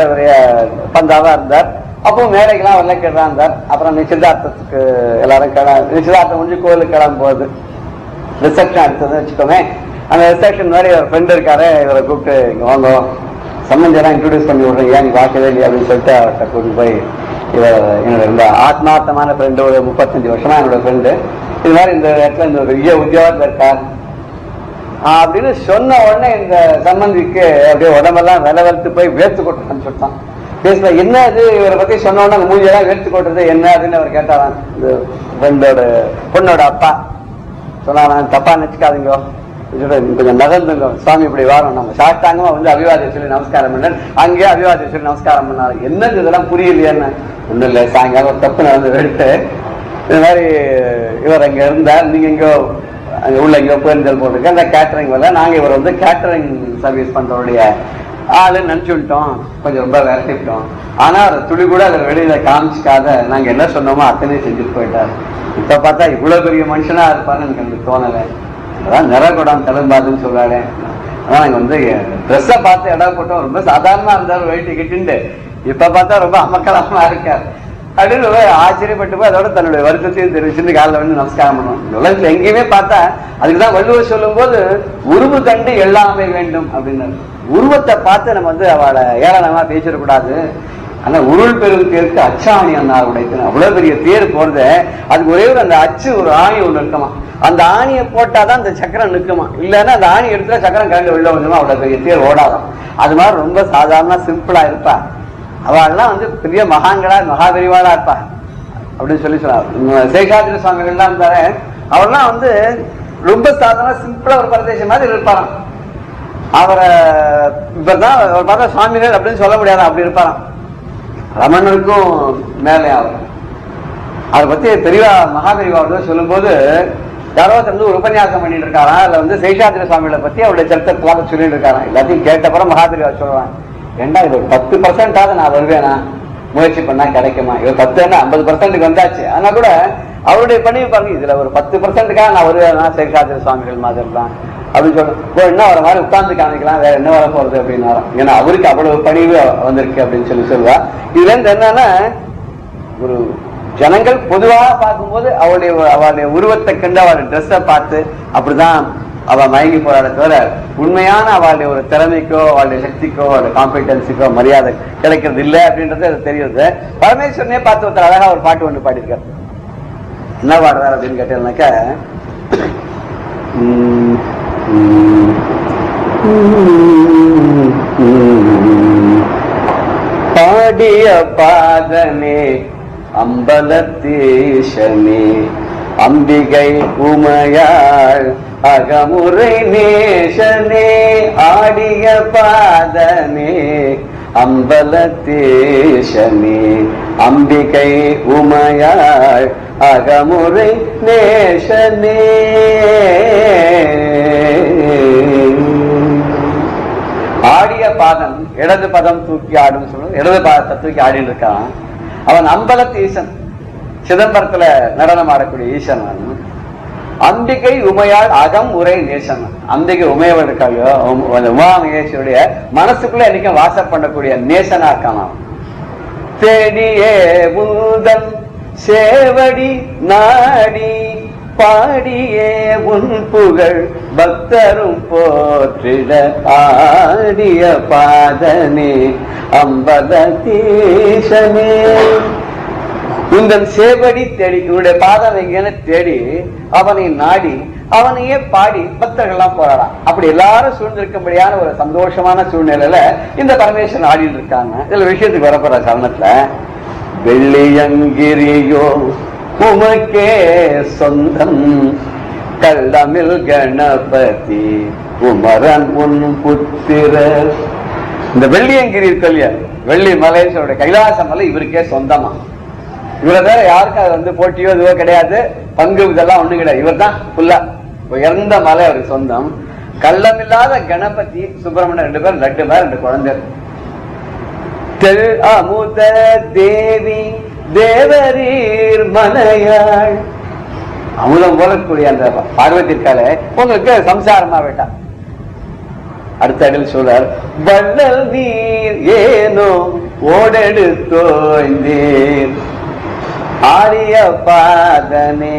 பந்தாவா இருந்தார். அப்பவும் மேடைக்கெல்லாம் வரல கேட்டா இருந்தார். அப்புறம் நிச்சயதார்த்தத்துக்கு எல்லாரும் நிச்சயதார்த்தம் முடிஞ்சு கோயிலுக்கு கிளம்பும் போது ரிசப்ஷன் எடுத்ததுன்னு வச்சுக்கோமே. அந்த ரிசப்ஷன் மாதிரி ஒரு ஃப்ரெண்டு இருக்காரு, இவரை கூப்பிட்டு இங்க வாங்க சம்பந்தெல்லாம் இன்ட்ரோடியூஸ் பண்ணி விடுறேன், ஏன் நீ பார்க்கவே இல்லையா அப்படின்னு சொல்லிட்டு அவர்கிட்ட கூட்டிட்டு போய், இவர் என்னோட ரொம்ப ஆத்மார்த்தமான ஃப்ரெண்டு, ஒரு 35 வருஷமா என்னோட ஃப்ரெண்டு, இது மாதிரி இந்த இடத்துல இந்த பெரிய உத்தியோகத்தில் இருக்கார் அப்படின்னு சொன்ன உடனே இந்த சம்பந்திக்கு அப்படியே உடம்பெல்லாம் விலவெடுத்து போய் வேர்த்து கொட்டுறான்னு சொல்லிட்டான். பேசல, என்ன இது இவரை பத்தி சொன்ன உடனே அந்த மூஞ்சியெல்லாம் வேர்த்து கொட்டுறது என்ன அப்படின்னு அவர் கேட்டாரான். இந்த ஃப்ரெண்டோட பொண்ணோட அப்பா சொன்னாரான், தப்பா நினைச்சுக்காதீங்க, கொஞ்சம் நகர்ந்துங்க, சுவாமி இப்படி வாரம், நம்ம சாஷ்டாங்கமா வந்து அபிவாதியை சொல்லி நமஸ்காரம் பண்ணார். அங்கேயே அபிவாதியை சொல்லி நமஸ்காரம் பண்ணாரு. என்னது இதெல்லாம் புரியலையான்னு. ஒன்றும் இல்லை, சாயங்காலம் ஒரு தப்பு நடந்து எடுத்து இது மாதிரி இவர் அங்க இருந்தார், நீங்க எங்கோ அங்க உள்ள எங்கோ பேருந்தல் போட்டிருக்க அந்த கேட்டரிங் வரல, நாங்க இவர் வந்து கேட்டரிங் சர்வீஸ் பண்றவருடைய ஆளுன்னு நினைச்சுட்டோம், கொஞ்சம் ரொம்ப விரட்டிவிட்டோம். ஆனா அதை துளி கூட அதை வெளியில காமிச்சிக்காத நாங்க என்ன சொன்னோமோ அத்தனையும் செஞ்சுட்டு போயிட்டாரு. இப்ப பார்த்தா இவ்வளவு பெரிய மனுஷனா இருப்பாருன்னு எனக்கு எனக்கு தோணலை. அதான் நிறகுடம் தழும்பாதுன்னு சொல்றாரு. ஆனா நாங்க வந்து ட்ரெஸ்ஸை பார்த்து இடம் போட்டோம், ரொம்ப சாதாரணமா இருந்தாலும் வெயிட்டு கிட்டுண்டு, இப்ப பார்த்தா ரொம்ப அமக்கலமா இருக்காரு அப்படின்னு ஆச்சரியப்பட்டு போய் அதோட தன்னுடைய வருத்தத்தையும் தெரிவிச்சுட்டு காலில் வந்து நமஸ்காரம் பண்ணுவோம். உலகத்துல எங்கேயுமே பார்த்தா அதுக்குதான் வள்ளுவர் சொல்லும் போது உருவு கண்டு எல்லாமே வேண்டும் அப்படின்னு. உருவத்தை பார்த்து நம்ம வந்து அவளை ஏளனமா பேசிடக்கூடாது. ஆனா உருள் பெரும் தேருக்கு அச்சாணி அண்ணார் உடைத்து, அவ்வளவு பெரிய தேர் போறது, அதுக்கு ஒரே ஒரு அந்த அச்சு ஒரு ஆணி ஒண்ணு இருக்குமா, அந்த ஆணியை போட்டாதான் அந்த சக்கரம் நிற்குமா, இல்லைன்னா அந்த ஆணி எடுத்துட்டா சக்கரம் கண்டு வெளில வந்துமா, அவ்வளவு பெரிய தேர் ஓடாதான். அது மாதிரி ரொம்ப சாதாரண சிம்பிளா இருப்பா. அவள்லாம் வந்து பெரிய மகான்களா மகாபெரிவாளா இருப்பா அப்படின்னு சொல்லி சொன்னார். சேஷாதிரி சுவாமிகள்லாம் இருந்தாரு, அவர்லாம் வந்து ரொம்ப சாதாரண சிம்பிளா ஒரு பிரதேசம் மாதிரி இருப்பாராம். அவரை இப்பதான் அவர் பார்த்தா சுவாமிகள் அப்படின்னு சொல்ல முடியாது, அப்படி இருப்பாராம். ரமணனுக்கும் மேலே அவர். அதை பத்தி பெரியவா மகாபெரிவா சொல்லும் போது யாரோ வந்து ஒரு உபன்யாசம் பண்ணிட்டு இருக்காராம். அதுல வந்து சேஷாதிரி சுவாமிகளை பத்தி அவருடைய சரித்திரத்தெல்லாம் சொல்லிட்டு இருக்காராம். எல்லாத்தையும் கேட்டப்பறம் மகாபெரிவா சொல்லுவான், ஏண்டா இது ஒரு 10% நான் வருவேனா, முயற்சி பண்ணா கிடைக்குமா, இவர் 10 50% வந்தாச்சு. ஆனா கூட அவருடைய பணி பாருங்க, இதுல ஒரு 10%க்காக நான் வருவேனா சேஷாதிரி சுவாமிகள் மாதிரிலாம் அப்படின்னு சொல்ல, என்ன வர மாதிரி உட்கார்ந்து காமிக்கலாம், வேற என்ன வர போறது அப்படின்னு வரோம். ஏன்னா அவருக்கு அவ்வளவு பணிவு வந்திருக்கு அப்படின்னு சொல்லுவா. இதுல இருந்து என்னன்னா, ஒரு ஜனங்கள் பொதுவாக பார்க்கும்போது அவளுடைய உருவத்தை கண்டு அவளுடைய ட்ரெஸ்ஸை பார்த்து அப்படிதான் அவ மயங்கி போராட தவிர உண்மையான அவளுடைய ஒரு திறமைக்கோ அவளுடைய சக்திக்கோ அவளுடைய காம்பிடன்ஸுக்கோ மரியாதை கிடைக்கிறது இல்லை அப்படின்றது அது தெரியுது. பரமேஸ்வரனே பார்த்து ஒருத்தர் அழகா ஒரு பாட்டு ஒன்று பாடியிருக்காரு. என்ன பாடுறாரு அப்படின்னு கேட்டீங்கன்னாக்க, பாடிய பாதனே அம்பலத்தீசனே அம்பிகை உமையாள் அகமுறை நேசனே ஆடிய பாதனே அம்பலத்தீசனே அம்பிகை உமையாள் அகமுறை நேசனே. ஆடிய பாதம் இடது பதம் தூக்கி ஆடும் சொல்லுவோம். இடது பாதத்தை தூக்கி ஆடிட்டு இருக்கான். அவன் அம்பலத்து ஈசன், சிதம்பரத்துல நடனம் ஆடக்கூடிய ஈசன். அம்பிகை உமையாள் அகம் உரை நேசன். அம்பிகை உமையவள் இருக்காளோ, உமா மகேஸ்வருடைய மனசுக்குள்ள என்னைக்கும் வாசம் பண்ணக்கூடிய நேசனா இருக்கான். தேடியே பூதன் சேவடி நாடி பாடியே உன் புகழ் பக்தரும் போற்றிட ஆடிய பாதனே அம்பலத்தீசனே. உந்தன் சேவடி தேடி, இவருடைய பாதம் எங்கன்னு தேடி அவனை நாடி அவனையே பாடி பக்தர்கள்லாம் போராடாம். அப்படி எல்லாரும் சூழ்ந்திருக்கும்படியான ஒரு சந்தோஷமான சூழ்நிலையில இந்த பரமேஸ்வரன் ஆடிட்டு இருக்காங்க. இதுல விஷயத்துக்கு வரப்போற சரணத்துல வெள்ளியங்கிரியோ உமக்கே சொந்தம் கள்ளமில் கணபதி குமரன் உன் புத்திரர். இந்த வெள்ளியங்கிரி இருக்கு இல்லையா, வெள்ளி மலை, கைலாச மலை இவருக்கே சொந்தமா. இவரை வேற யாருக்கு அது வந்து போட்டியோ இதுவோ கிடையாது, பங்கு இதெல்லாம் ஒண்ணு கிடையாது. இவர் தான் ஃபுல்லா உயர்ந்த மலை அவருக்கு சொந்தம். கள்ளமில்லாத கணபதி சுப்பிரமணியன் 2 பேர், 2 பேர் 2 குழந்தை. தெரு அமுத தேவி தேவரீர் மலையாள். அமுதம் போலக்கூடிய அந்த பார்வதி இருக்காளே, உங்களுக்கு சம்சாரமா வேட்டா. அடுத்த அடியில் சொல்றார், வள்ளல் நீர் ஏனோ ஓடெடுத்தோய்ந்தீர் ஆரிய பாதனே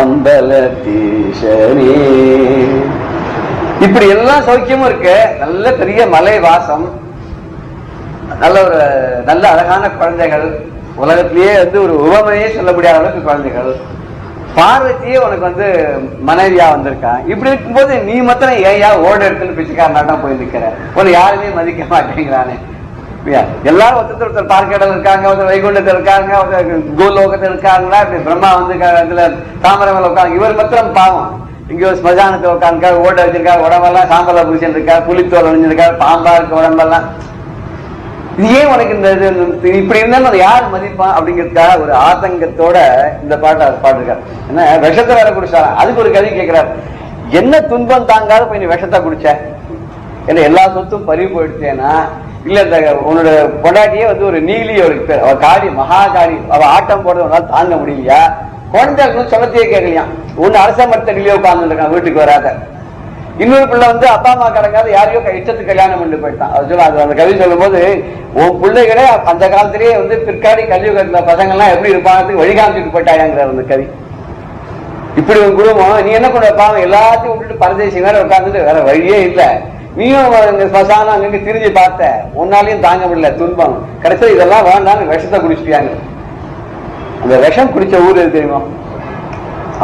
அம்பலத்தீசனே. இப்படி எல்லாம் சௌக்கியமும் இருக்கு. நல்ல பெரிய மலை வாசம், நல்ல ஒரு நல்ல அழகான குழந்தைகள், உலகத்திலேயே வந்து ஒரு உவமையே சொல்ல முடியாத அளவுக்கு குழந்தைகள். பார்வதியே உனக்கு வந்து மனைவியா வந்திருக்கா. இப்படி இருக்கும்போது நீ மாத்திரம் ஏயா ஓட எடுத்துன்னு பிச்சைக்காரனாட்டம் போய் நிக்கிற, உன்னை யாருமே மதிக்க மாட்டேங்கிறானே. எல்லாரும் ஒருத்தர் பார்க்கடல் இருக்காங்க, ஒருத்தர் வைகுண்டத்தில் இருக்காங்க, ஒருத்தர் கோலோகத்தில் இருக்காங்களா, இப்படி பிரம்மா வந்து இதுல தாமரை மேல உட்காந்து, இவர் மாத்திரம் பாவம் இங்க ஸ்மசானத்தில் உட்காந்துக்கா, ஓட்ட வச்சிருக்காரு, உடம்பெல்லாம் சாம்பலா பூசிட்டு இருக்காரு, புலித்தோல் அணிஞ்சிருக்காரு, பாம்பா இருக்கு உடம்பெல்லாம். இது ஏன் உனக்கு இந்த இப்படி இருந்தாலும் யார் மதிப்பான் அப்படிங்கிறதுக்காக ஒரு ஆதங்கத்தோட இந்த பாட்டை பாட்டுருக்காரு. என்ன விஷத்தை வேற குடிச்சாரா, அதுக்கு ஒரு கதை கேட்கிறார். என்ன துன்பம் தாங்காத போய் நீ விஷத்தை குடிச்ச, என்ன எல்லா சொத்தும் பறிவு போயிடுச்சேன்னா, இல்ல இந்த உன்னோட பொண்டாட்டியே வந்து ஒரு நீலி, ஒரு பேர் அவ காளி, மகா காளி, அவ ஆட்டம் போடுறது உன்னால தாங்க முடியலையா, குழந்தைகளுக்கு சொல்லத்தையே கேட்கலையா, ஒன்னு அரச மரத்தடியிலே உட்கார்ந்து இருக்கான், வீட்டுக்கு வராத. இன்னொரு பிள்ளை வந்து அப்பா அம்மா கடங்காத யாரையோ இஷ்டத்துக்கு கல்யாணம் பண்ணி போயிட்டான். அது சொல்ல, அது அந்த கவி சொல்லும் போது, உன் பிள்ளைகளே அந்த காலத்திலேயே வந்து பிற்காடி கலியுகத்துல பசங்கள்லாம் எப்படி இருப்பாங்க வழிகாமிச்சுட்டு போயிட்டாங்கிறார் அந்த கவி. இப்படி ஒரு குடும்பம், நீ என்ன பண்ண பாவம், எல்லாத்தையும் விட்டுட்டு பரதேசி வேற உட்காந்துட்டு வேற வழியே இல்லை, நீயும் ஸ்மசானம் அங்க திரிஞ்சு பார்த்த, உன்னாலையும் தாங்க முடியல துன்பம், கடைசியில் இதெல்லாம் வேண்டாம்னு விஷத்தை குடிச்சிட்டியாங்க. அந்த விஷம் குடிச்ச ஊர் எது தெரியுமா?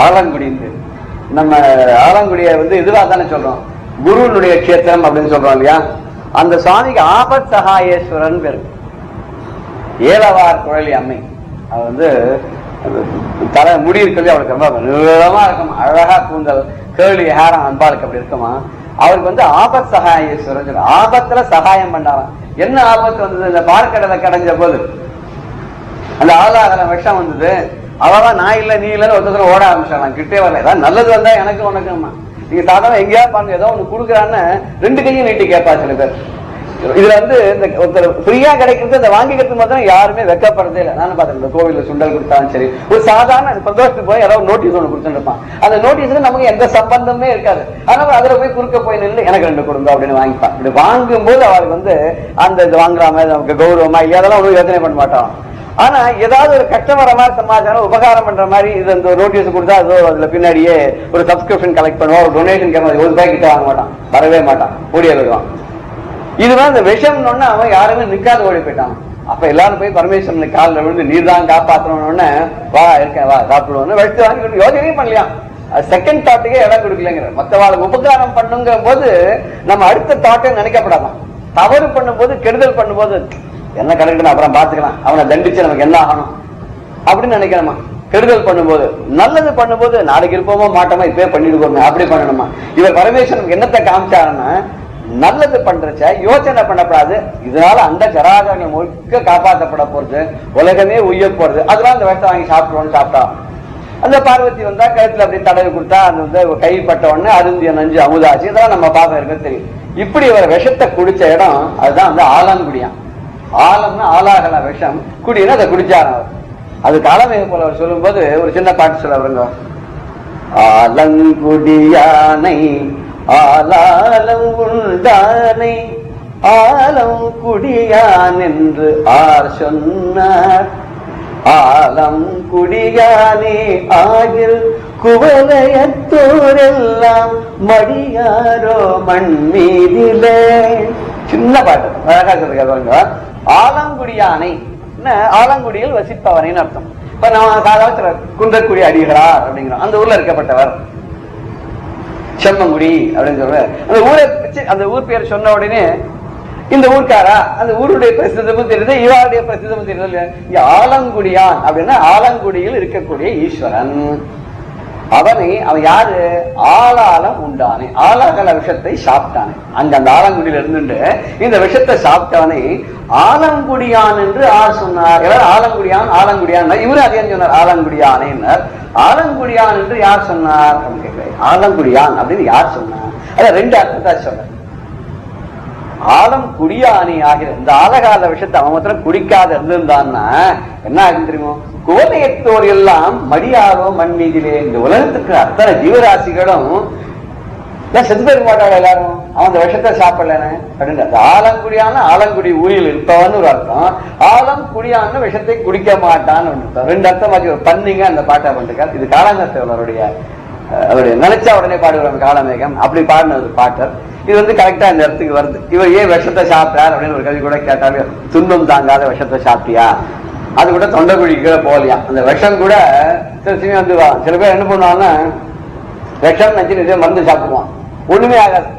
ஆலங்குடி. நம்ம ஆலங்குடிய வந்து இதுவா தானே சொல்றோம், குருனுடைய கஷேத்திரம் அப்படின்னு சொல்றோம் இல்லையா. அந்த சுவாமிக்கு ஆபத் சகாயேஸ்வரன் பேரு. ஏலவார் குழலி அம்மை, அவ வந்து தலை முடி இருக்கிறது அவளுக்கு ரொம்ப நீளமா இருக்கும், அழகா கூந்தல், கேள்வி ஹேரம் அன்பாளுக்கு அப்படி இருக்குமா. அவருக்கு வந்து ஆபத் சகாயேஸ்வரன், ஆபத்துல சகாயம் பண்ணாராம். என்ன ஆபத்து வந்தது, இந்த பார்க்கடலை கடைஞ்ச போது அந்த ஆளாகல விஷம் வந்தது. அவதான் நான் இல்ல நீ இல்லன்னு ஒருத்தர் ஓட ஆரம்பிச்சாங்க, கிட்டே வரல. ஏதாவது நல்லது வந்தா எனக்கு உனக்குமா, நீங்க சாதாரண எங்கேயா பாருங்க, ஏதோ ஒண்ணு கொடுக்குறான்னு 2 கையும் நீட்டி கேட்பா சில பேர். இதுல வந்து இந்த ஒருத்தர் ஃப்ரீயா கிடைக்கிறது, இந்த வாங்கிக்கிறது மாத்திரம் யாருமே வெக்கப்படுறதே இல்லை. நானும் பார்த்தேன், இந்த கோவில்ல சுண்டல் கொடுத்தாலும் சரி, ஒரு சாதாரண சந்தோஷத்துக்கு போய் யாராவது நோட்டீஸ் ஒண்ணு கொடுத்துருப்பான், அந்த நோட்டீஸுக்கு நமக்கு எந்த சம்பந்தமே இருக்காது. ஆனா அதுல போய் குறுக்க போய் நின்று எனக்கு 2 கொடுங்க அப்படின்னு வாங்கிப்பான். இப்படி வாங்கும் போது அவருக்கு வந்து அந்த இது வாங்குறாம நமக்கு கௌரவமா இல்லையா அதெல்லாம் ஒரு யோசனை பண்ண மாட்டான். ஆனா ஏதாவது ஒரு கஷ்டம் வர மாதிரி சமாச்சாரம் உபகாரம் பண்ற மாதிரி இது இந்த நோட்டீஸ் கொடுத்தா அதோ அதுல பின்னாடியே ஒரு சப்ஸ்கிரிப்ஷன் கலெக்ட் பண்ணுவோம், ஒரு டொனேஷன் கேட்க ₹1 கிட்ட வாங்க மாட்டான், வரவே மாட்டான், ஓடியே வருவான். இதுதான் இந்த விஷம்னு அவன் யாருமே நிக்காத ஓடி போயிட்டான். அப்ப எல்லாரும் போய் பரமேஸ்வரன் காலில் விழுந்து நீர் தான் காப்பாற்றணும்னு, வா இருக்கேன் வா சாப்பிடுவோம்னு வச்சு வாங்கி யோசனையும் பண்ணலையாம். செகண்ட் தாட்டுக்கே இடம் கொடுக்கலங்கிற. மற்றவாளுக்கு உபகாரம் பண்ணுங்கிற போது நம்ம அடுத்த தாட்டை நினைக்கப்படாதான். தவறு பண்ணும்போது, கெடுதல் பண்ணும்போது என்ன கிடைக்கணும் அப்புறம் பாத்துக்கலாம், அவனை தண்டிச்சு நமக்கு என்ன ஆகணும் அப்படின்னு நினைக்கிறோமா. கெடுதல் பண்ணும்போது, நல்லது பண்ணும்போது நாளைக்கு இருப்போமோ மாட்டோமா, இப்பவே பண்ணிடுவோமே அப்படி பண்ணணுமா. இவர் பரமேஸ்வரனுக்கு என்னத்தை காமிச்சாருன்னா, நல்லது பண்றச்ச யோசனை பண்ணப்படாது, இதனால அந்த ஜராதரங்கள் முழுக்க காப்பாற்றப்பட போறது, உலகமே உய்ய போறது, அதெல்லாம் அந்த விஷத்தை வாங்கி சாப்பிடுவோம்னு சாப்பிட்டா. அந்த பார்வதி வந்தா கழுத்துல அப்படி தடவை கொடுத்தா அந்த வந்து கைப்பட்ட உடனே அருந்திய நஞ்சு அமுதாச்சு, இதெல்லாம் நம்ம பார்க்க இருக்க தெரியும். இப்படி ஒரு விஷத்தை குடிச்ச இடம் அதுதான் வந்து ஆலங்குடியான். ஆலம்னா ஆலாகல விஷம், குடினா அதை குடிச்சார் அவர். அது காலமேக போல அவர் சொல்லும் போது ஒரு சின்ன பாட்டு சொல்ல வருங்க. ஆலங்குடியானை ஆலாலம் உண்டானை ஆலம் குடியான் என்று ஆர் சொன்னார். ஆலம் குடியானே ஆகில் குவலயத்தோரெல்லாம் மடியாரோ மண் மீதிலே. சின்ன பாட்டு அழகா சொல்லுங்க. ஆலங்குடியானை ஆலங்குடியில் வசிப்பவனின்னு அர்த்தம். இப்ப நம்ம சாதாரண குன்றக்குடி அடிகளார் அப்படிங்கிறோம், அந்த ஊர்ல இருக்கப்பட்டவர். செம்மங்குடி அப்படின்னு சொல்ற அந்த ஊரை அந்த ஊர் பேர் சொன்ன உடனே இந்த ஊர்க்காரா அந்த ஊருடைய பிரசித்தமும் தெரியுது, இவாருடைய பிரசித்தமும் தெரியுது. இங்க ஆலங்குடியான் அப்படின்னா ஆலங்குடியில் இருக்கக்கூடிய ஈஸ்வரன். அவன் யாரு? ஆலாலம் உண்டானே, ஆலாகல விஷத்தை சாப்பிட்டானே. அங்க அந்த ஆலங்குடியில இருந்துட்டு இந்த விஷத்தை சாப்பிட்டவனை ஆலங்குடியான் என்று ஆர் சொன்னார். எல்லாரும் ஆலங்குடியான் ஆலங்குடியான், இவரு அதே சொன்னார் ஆலங்குடியானேன்னார். ஆலங்குடியான் என்று யார் சொன்னார் அப்படின்னு கேட்கிறேன். ஆலங்குடியான் அப்படின்னு யார் சொன்னார்? அதான் ரெண்டு அர்த்தத்தை சொல்ற. ஆலம் குடியானி ஆகிற இந்த ஆலகால விஷயத்தை அவன் மாத்திரம் குடிக்காத இருந்திருந்தான்னா என்ன ஆகும் தெரியுமோ? கோலையத்தோர் எல்லாம் மடியாரோ மண் மீதிலே. இந்த உலகத்துக்கு அத்தனை ஜீவராசிகளும் செத்து பெற மாட்டாங்க எல்லாரும், அவன் அந்த விஷத்தை சாப்பிடலன்னு அப்படின்னு. அந்த ஆலங்குடியான ஆலங்குடி ஊரில் இருப்பவன்னு ஒரு அர்த்தம், ஆலம் குடியான விஷத்தை குடிக்க மாட்டான்னு அர்த்தம். ரெண்டு அர்த்தம் ஆச்சு. ஒரு பண்ணிங்க அந்த பாட்டை பண்ணிருக்காரு. இது காலங்கத்தவருடைய அவருடைய நினைச்சா உடனே பாடுவாங்க காலமேகம், அப்படி பாடினது பாட்டர். இது வந்து கரெக்டா இந்த இடத்துக்கு வருது. இவர் ஏன் விஷத்தை சாப்பிட்டார் அப்படின்னு ஒரு கல்வி கூட கேட்டாரு. துன்பம் தாங்காத விஷத்தை சாப்பிட்டியா? அது கூட தொண்டைக்குழி கீழே போகலையா? அந்த விஷம் கூட சில சமயம் வந்துவா. சில பேர் என்ன பண்ணுவாங்கன்னா விஷம் நினைச்சு மருந்து சாப்பிடுவான், ஒண்ணுமே ஆகாது.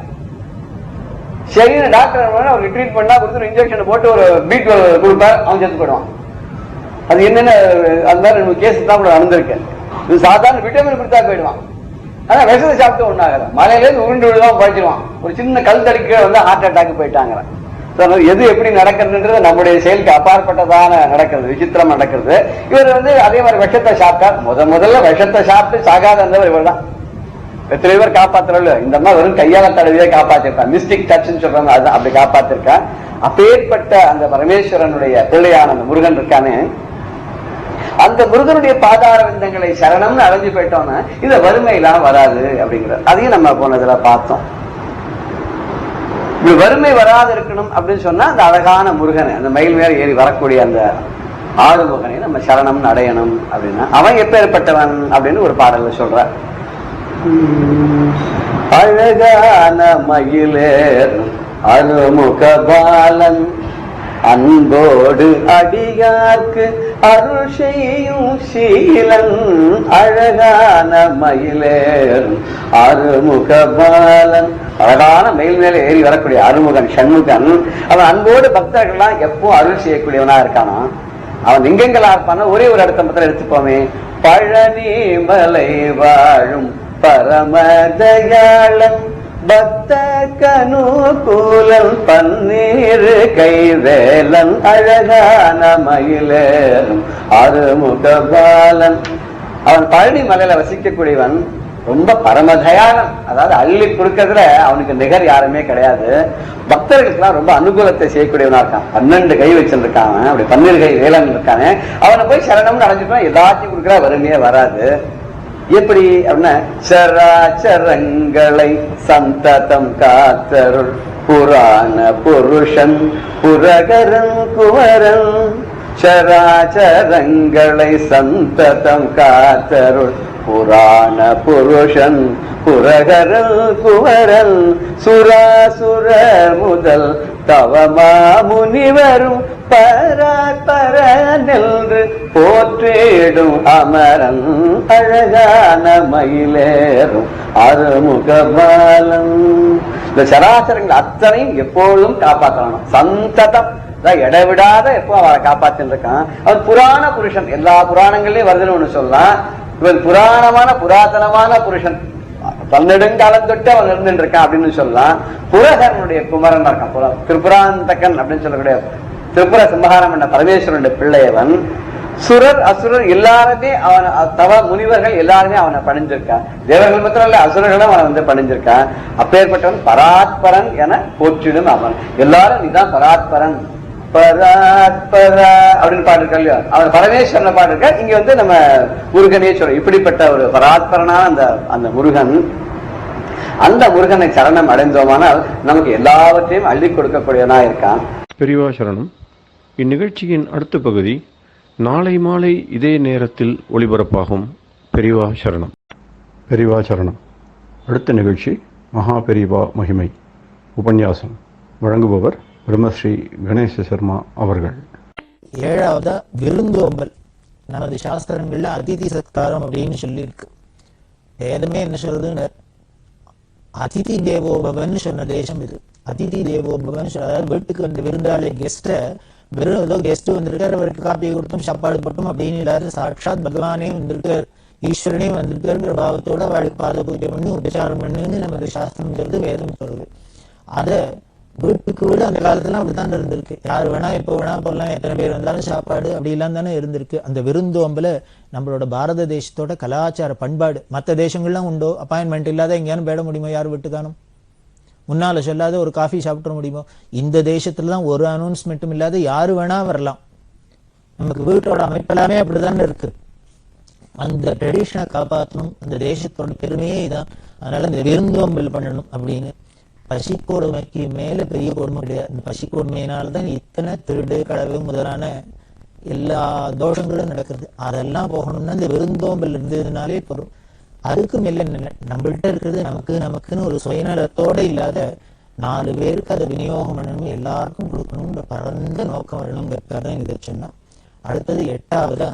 சரி டாக்டர் அவருக்கு ட்ரீட் பண்ணா கொடுத்து இன்ஜெக்ஷன் போட்டு ஒரு பீட் கொடுப்பார், அவன் செத்து போயிடுவான். அது என்னென்ன அந்த மாதிரி கேஸ் தான் கூட நடந்திருக்கு. இது சாதாரண விட்டமின் கொடுத்தா போயிடுவான். ஆனா விஷத்தை சாப்பிட்டு ஒண்ணாகல. மலையிலேருந்து உருண்டு விழுதான் பழிச்சிருவான். ஒரு சின்ன கல் தடிக்க வந்து ஹார்ட் அட்டாக் போயிட்டாங்க. எது எப்படி நடக்கிறதுன்றது நம்முடைய செயலுக்கு அப்பாற்பட்டதான நடக்கிறது, விசித்திரம் நடக்கிறது. இவர் வந்து அதே மாதிரி விஷத்தை சாப்பிட்டார். முதல்ல விஷத்தை சாப்பிட்டு சாகாத இருந்தவர் இவர் தான். எத்தனை பேர் காப்பாத்துறல இந்த மாதிரி வெறும் கையால தடவையே காப்பாத்திருக்கான். மிஸ்டிக் டச்ன்னு சொல்றாங்க, அதுதான் அப்படி காப்பாத்திருக்கான். அப்பேற்பட்ட அந்த பரமேஸ்வரனுடைய பிள்ளையான அந்த முருகன் இருக்கானே, அந்த முருகனுடைய பாதார விந்தங்களை சரணம்னு அடைஞ்சு போயிட்டோம்னா இந்த வறுமையெல்லாம் வராது அப்படிங்கிற அதையும் நம்ம போனதுல பார்த்தோம். இப்படி வறுமை வராது இருக்கணும் அப்படின்னு சொன்னா அந்த அழகான முருகனை, அந்த மயில் மேல ஏறி வரக்கூடிய அந்த ஆறுமுகனை நம்ம சரணம்னு அடையணும். அப்படின்னா அவன் எப்பேற்பட்டவன் அப்படின்னு ஒரு பாடல்ல சொல்ற. அழகான மயிலேர் அருமுக பாலன் அன்போடு அடியார்க்கு அருள் செய்யும் சீலன். அழகான மயிலேர் அருமுக பாலன், அழகான மயில் மேல ஏறி வரக்கூடிய அருமுகன் சண்முகன். அவன் அன்போடு பக்தர்கள்லாம் எப்போ அருள் செய்யக்கூடியவனா இருக்கானா. அவன் எங்கெங்களா இருப்பான ஒரே ஒரு இடத்த மாத்திரம் எடுத்துப்போமே. பழனி மலை வாழும் பரமதயாளன் பக்த கனுகூலன் பன்னீரு கைவேலன். அழகான மயிலேறும் அருமுக பாலன். அவன் பழனி மலையில வசிக்கக்கூடியவன், ரொம்ப பரமதயாளன். அதாவது அள்ளி கொடுக்கறதுல அவனுக்கு நிகர் யாருமே கிடையாது. பக்தர்களுக்கெல்லாம் ரொம்ப அனுகூலத்தை செய்யக்கூடியவனா இருக்கான். 12 கை வச்சிருக்கான், அப்படி 12 கை வேலன் இருக்கானே. அவனை போய் சரணம்னு அடைஞ்சிட்டோம், எல்லாத்தையும் கொடுக்குறா, வறுமையே வராது. எப்படி அப்படின்னா, சராச்சரங்களை சந்ததம் காத்தருள் புராண புருஷன் புரகரன் குவரன். சராச்சரங்களை சந்ததம் காத்தருள் புராண புருஷன் புரகரன் குவரன். சுராசுர முதல் தவமா முனிவரும் பராபர நென்று போற்றேடும் அமரன் அழகான மயிலேறும் அருமுகபாலம். இந்த சராசரங்கள் அத்தனையும் எப்பொழுதும் காப்பாற்றணும், சந்ததம் இடைவிடாத எப்போ அவரை காப்பாத்தின்னு இருக்கான். அவன் புராண புருஷன், எல்லா புராணங்கள்லயும் வருதுன்னு ஒண்ணு சொல்லலாம். இவன் புராணமான புராதனமான புருஷன், பன்னெடுங்காலம் தொட்டு அவன் இருந்துட்டு இருக்கான் அப்படின்னு சொல்லலாம். புரகனுடைய குமரன் இருக்கான், திரிபுராந்தகன் அப்படின்னு சொல்லக்கூடிய திரிபுர சம்ஹாரம் பண்ண பரமேஸ்வரனுடைய பிள்ளையவன். சுரர் அசுரர் எல்லாருமே அவன், தவ முனிவர்கள் எல்லாருமே அவனை பணிஞ்சிருக்கான். தேவர்கள் மாத்திரம் இல்ல, அசுரர்களும் அவனை வந்து பணிஞ்சிருக்கான். அப்பேற்பட்டவன் பராத்பரன் என போற்றிடும் அவன். எல்லாரும் நீதான் பராத்பரன் பராத்பரா அப்படின்னு பாடிருக்க இல்லையா, அவன் பரமேஸ்வரனை பாடிருக்க. இங்க வந்து நம்ம முருகனே சொல்றோம். இப்படிப்பட்ட ஒரு பராத்பரனான அந்த முருகன், அந்த முருகனை சரணம் அடைந்தோமானால் நமக்கு எல்லாவற்றையும் அள்ளி கொடுக்கக்கூடியவனா இருக்கான். பெரியவா சரணம். இந்நிகழ்ச்சியின் அடுத்த பகுதி நாளை மாலை இதே நேரத்தில் ஒளிபரப்பாகும். பெரியவா சரணம். பெரியவா சரணம். அடுத்த நிகழ்ச்சி மகா பெரியவா மகிமை உபன்யாசம். வழங்குபவர் பிரம்மஸ்ரீ கணேச சர்மா அவர்கள். ஏழாவதா விருந்தோம்பல். நமது சாஸ்திரங்கள்ல அதிதி சத்காரம் அப்படின்னு சொல்லியிருக்கு. வேதமே என்ன சொல்றதுன்னு, அதிதி தேவோபவன் சொன்ன தேசம் இது. அதிதி தேவோபவன் அதாவது வீட்டுக்கு வந்து விருந்தாளி கெஸ்ட வெறும் ஏதோ கெஸ்ட் வந்திருக்காரு, அவருக்கு காப்பியை கொடுத்தோம் சாப்பாடு போட்டோம் அப்படின்னு இல்லாத சாட்சாத் பகவானே வந்திருக்காரு, ஈஸ்வரனே வந்திருக்காருங்கிற பாவத்தோட அவளுக்கு பாத பூஜை பண்ணி உபச்சாரம் பண்ணுன்னு நமது சாஸ்திரம் சொல்றது, வேதம் சொல்றது. அதை வீட்டுக்கு வீடு அந்த காலத்துல அப்படித்தான் இருந்திருக்கு. யாரு வேணா எப்போ வேணா போடலாம், எத்தனை பேர் வந்தாலும் சாப்பாடு அப்படிலாம் தானே இருந்திருக்கு. அந்த விருந்தோம்பல நம்மளோட பாரத தேசத்தோட கலாச்சார பண்பாடு. மற்ற தேசங்கள்லாம் உண்டோ, அப்பாயின்மெண்ட் இல்லாத எங்கேயானு போயிட முடியுமோ, யார் வீட்டுக்கானும் முன்னால சொல்லாத ஒரு காஃபி சாப்பிட முடியுமோ? இந்த தேசத்துலதான் ஒரு அனௌன்ஸ்மெண்ட்டும் இல்லாத யாரு வேணா வரலாம். நமக்கு வீட்டோட அமைப்பெல்லாமே அப்படிதான் இருக்கு. அந்த ட்ரெடிஷனை காப்பாற்றணும், அந்த தேசத்தோட பெருமையே இதான். அதனால இந்த விருந்தோம்பல் பண்ணணும் அப்படின்னு. பசிக்கொடுமைக்கு மேல பெரிய கொடுமை கிடையாது. இந்த பசிக்கொடுமையினால்தான் இத்தனை திருடு களவு முதலான எல்லா தோஷங்களும் நடக்குது. அதெல்லாம் போகணும்னா இந்த விருந்தோம்பல் இருந்ததுனாலே போதும். அதுக்கும் இல்லை, நம்மள்கிட்ட இருக்கிறது நமக்குன்னு ஒரு சுயநலத்தோட இல்லாத 4 பேருக்கு அதை விநியோகம் பண்ணணும், எல்லாருக்கும் கொடுக்கணும்ன்ற பரந்த நோக்கம் வரணுங்கிறதுக்காக இதை சொன்னா. அடுத்தது 8ஆவதா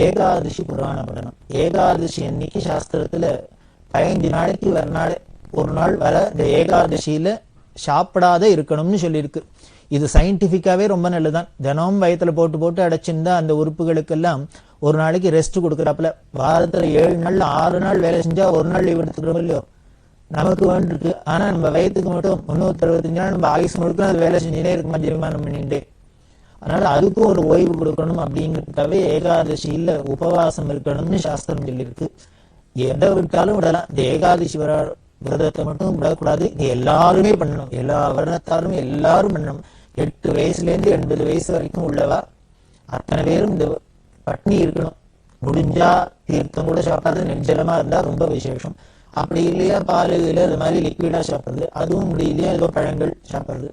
ஏகாதசி புராண படனம். ஏகாதசி அன்னைக்கு சாஸ்திரத்துல 15 நாளைக்கு வரநாள் ஒரு நாள் வர இந்த ஏகாதசியில சாப்பிடாத இருக்கணும்னு சொல்லியிருக்கு. இது சயின்டிபிக்காவே ரொம்ப நல்லதுதான். தினமும் வயத்துல போட்டு போட்டு அடைச்சிருந்தா அந்த உறுப்புகளுக்கெல்லாம் ஒரு நாளைக்கு ரெஸ்ட் கொடுக்குறாப்புல. வாரத்துல 7 நாள் 6 நாள் வேலை செஞ்சா ஒரு நாள் லீவ் எடுத்துக்கிறோம் இல்லையோ, நமக்கு வேண்டிருக்கு. ஆனா நம்ம வயத்துக்கு மட்டும் 365 நாள் நம்ம ஆயுசு முழுக்க அது வேலை செஞ்சுட்டே இருக்குமா, ஜெயமானம் பண்ணிட்டே. அதனால அதுக்கும் ஒரு ஓய்வு கொடுக்கணும் அப்படிங்கிறதுக்காகவே ஏகாதசியில உபவாசம் இருக்கணும்னு சாஸ்திரம் சொல்லியிருக்கு. எதை விட்டாலும் விடலாம், இந்த ஏகாதசி விரதத்தை மட்டும் விடக்கூடாது. இது எல்லாருமே பண்ணணும், எல்லா வருடத்தாருமே எல்லாரும் பண்ணணும். 8 வயசுல இருந்து 80 வயசு வரைக்கும் உள்ளவா அத்தனை பேரும் இந்த பட்னி இருக்கணும். முடிஞ்சா தீர்த்தம் கூட சாப்பிடாது, நெஞ்சலமா இருந்தா ரொம்ப விசேஷம். அப்படி இல்லையா பால் இல்ல அது மாதிரி லிக்விடா சாப்பிடுறது, அதுவும் முடியலையா ஏதோ பழங்கள் சாப்பிடுறது.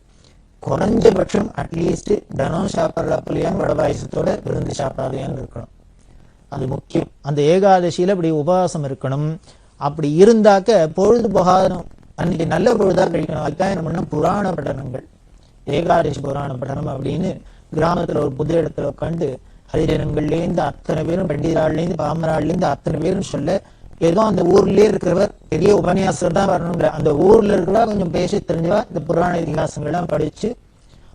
குறைஞ்சபட்சம் அட்லீஸ்ட் தினம் சாப்பிட்றப்பலையான் வடபாயசத்தோட விருந்து சாப்பிடாதையான்னு இருக்கணும். அது முக்கியம். அந்த ஏகாதசியில அப்படி உபவாசம் இருக்கணும். அப்படி இருந்தாக்க பொழுது போகாதனும், அன்னைக்கு நல்ல பொழுதா கழிக்கணும். அதுக்காக என்ன பண்ண புராண பட்டணங்கள், ஏகாதசி புராண பட்டணம் அப்படின்னு கிராமத்துல ஒரு புது இடத்துல உட்காந்து ஹரிஜனங்கள்லேருந்து அத்தனை பேரும், பண்டிதாள்லேருந்து பாமராள்லேருந்து அத்தனை பேரும் சொல்ல, ஏதோ அந்த ஊர்லயே இருக்கிறவர் பெரிய உபன்யாசம் தான் வரணும்ல, அந்த ஊர்ல இருக்கிறவா கொஞ்சம் பேசி தெரிஞ்சவா இந்த புராண இதிகாசங்கள்லாம் படிச்சு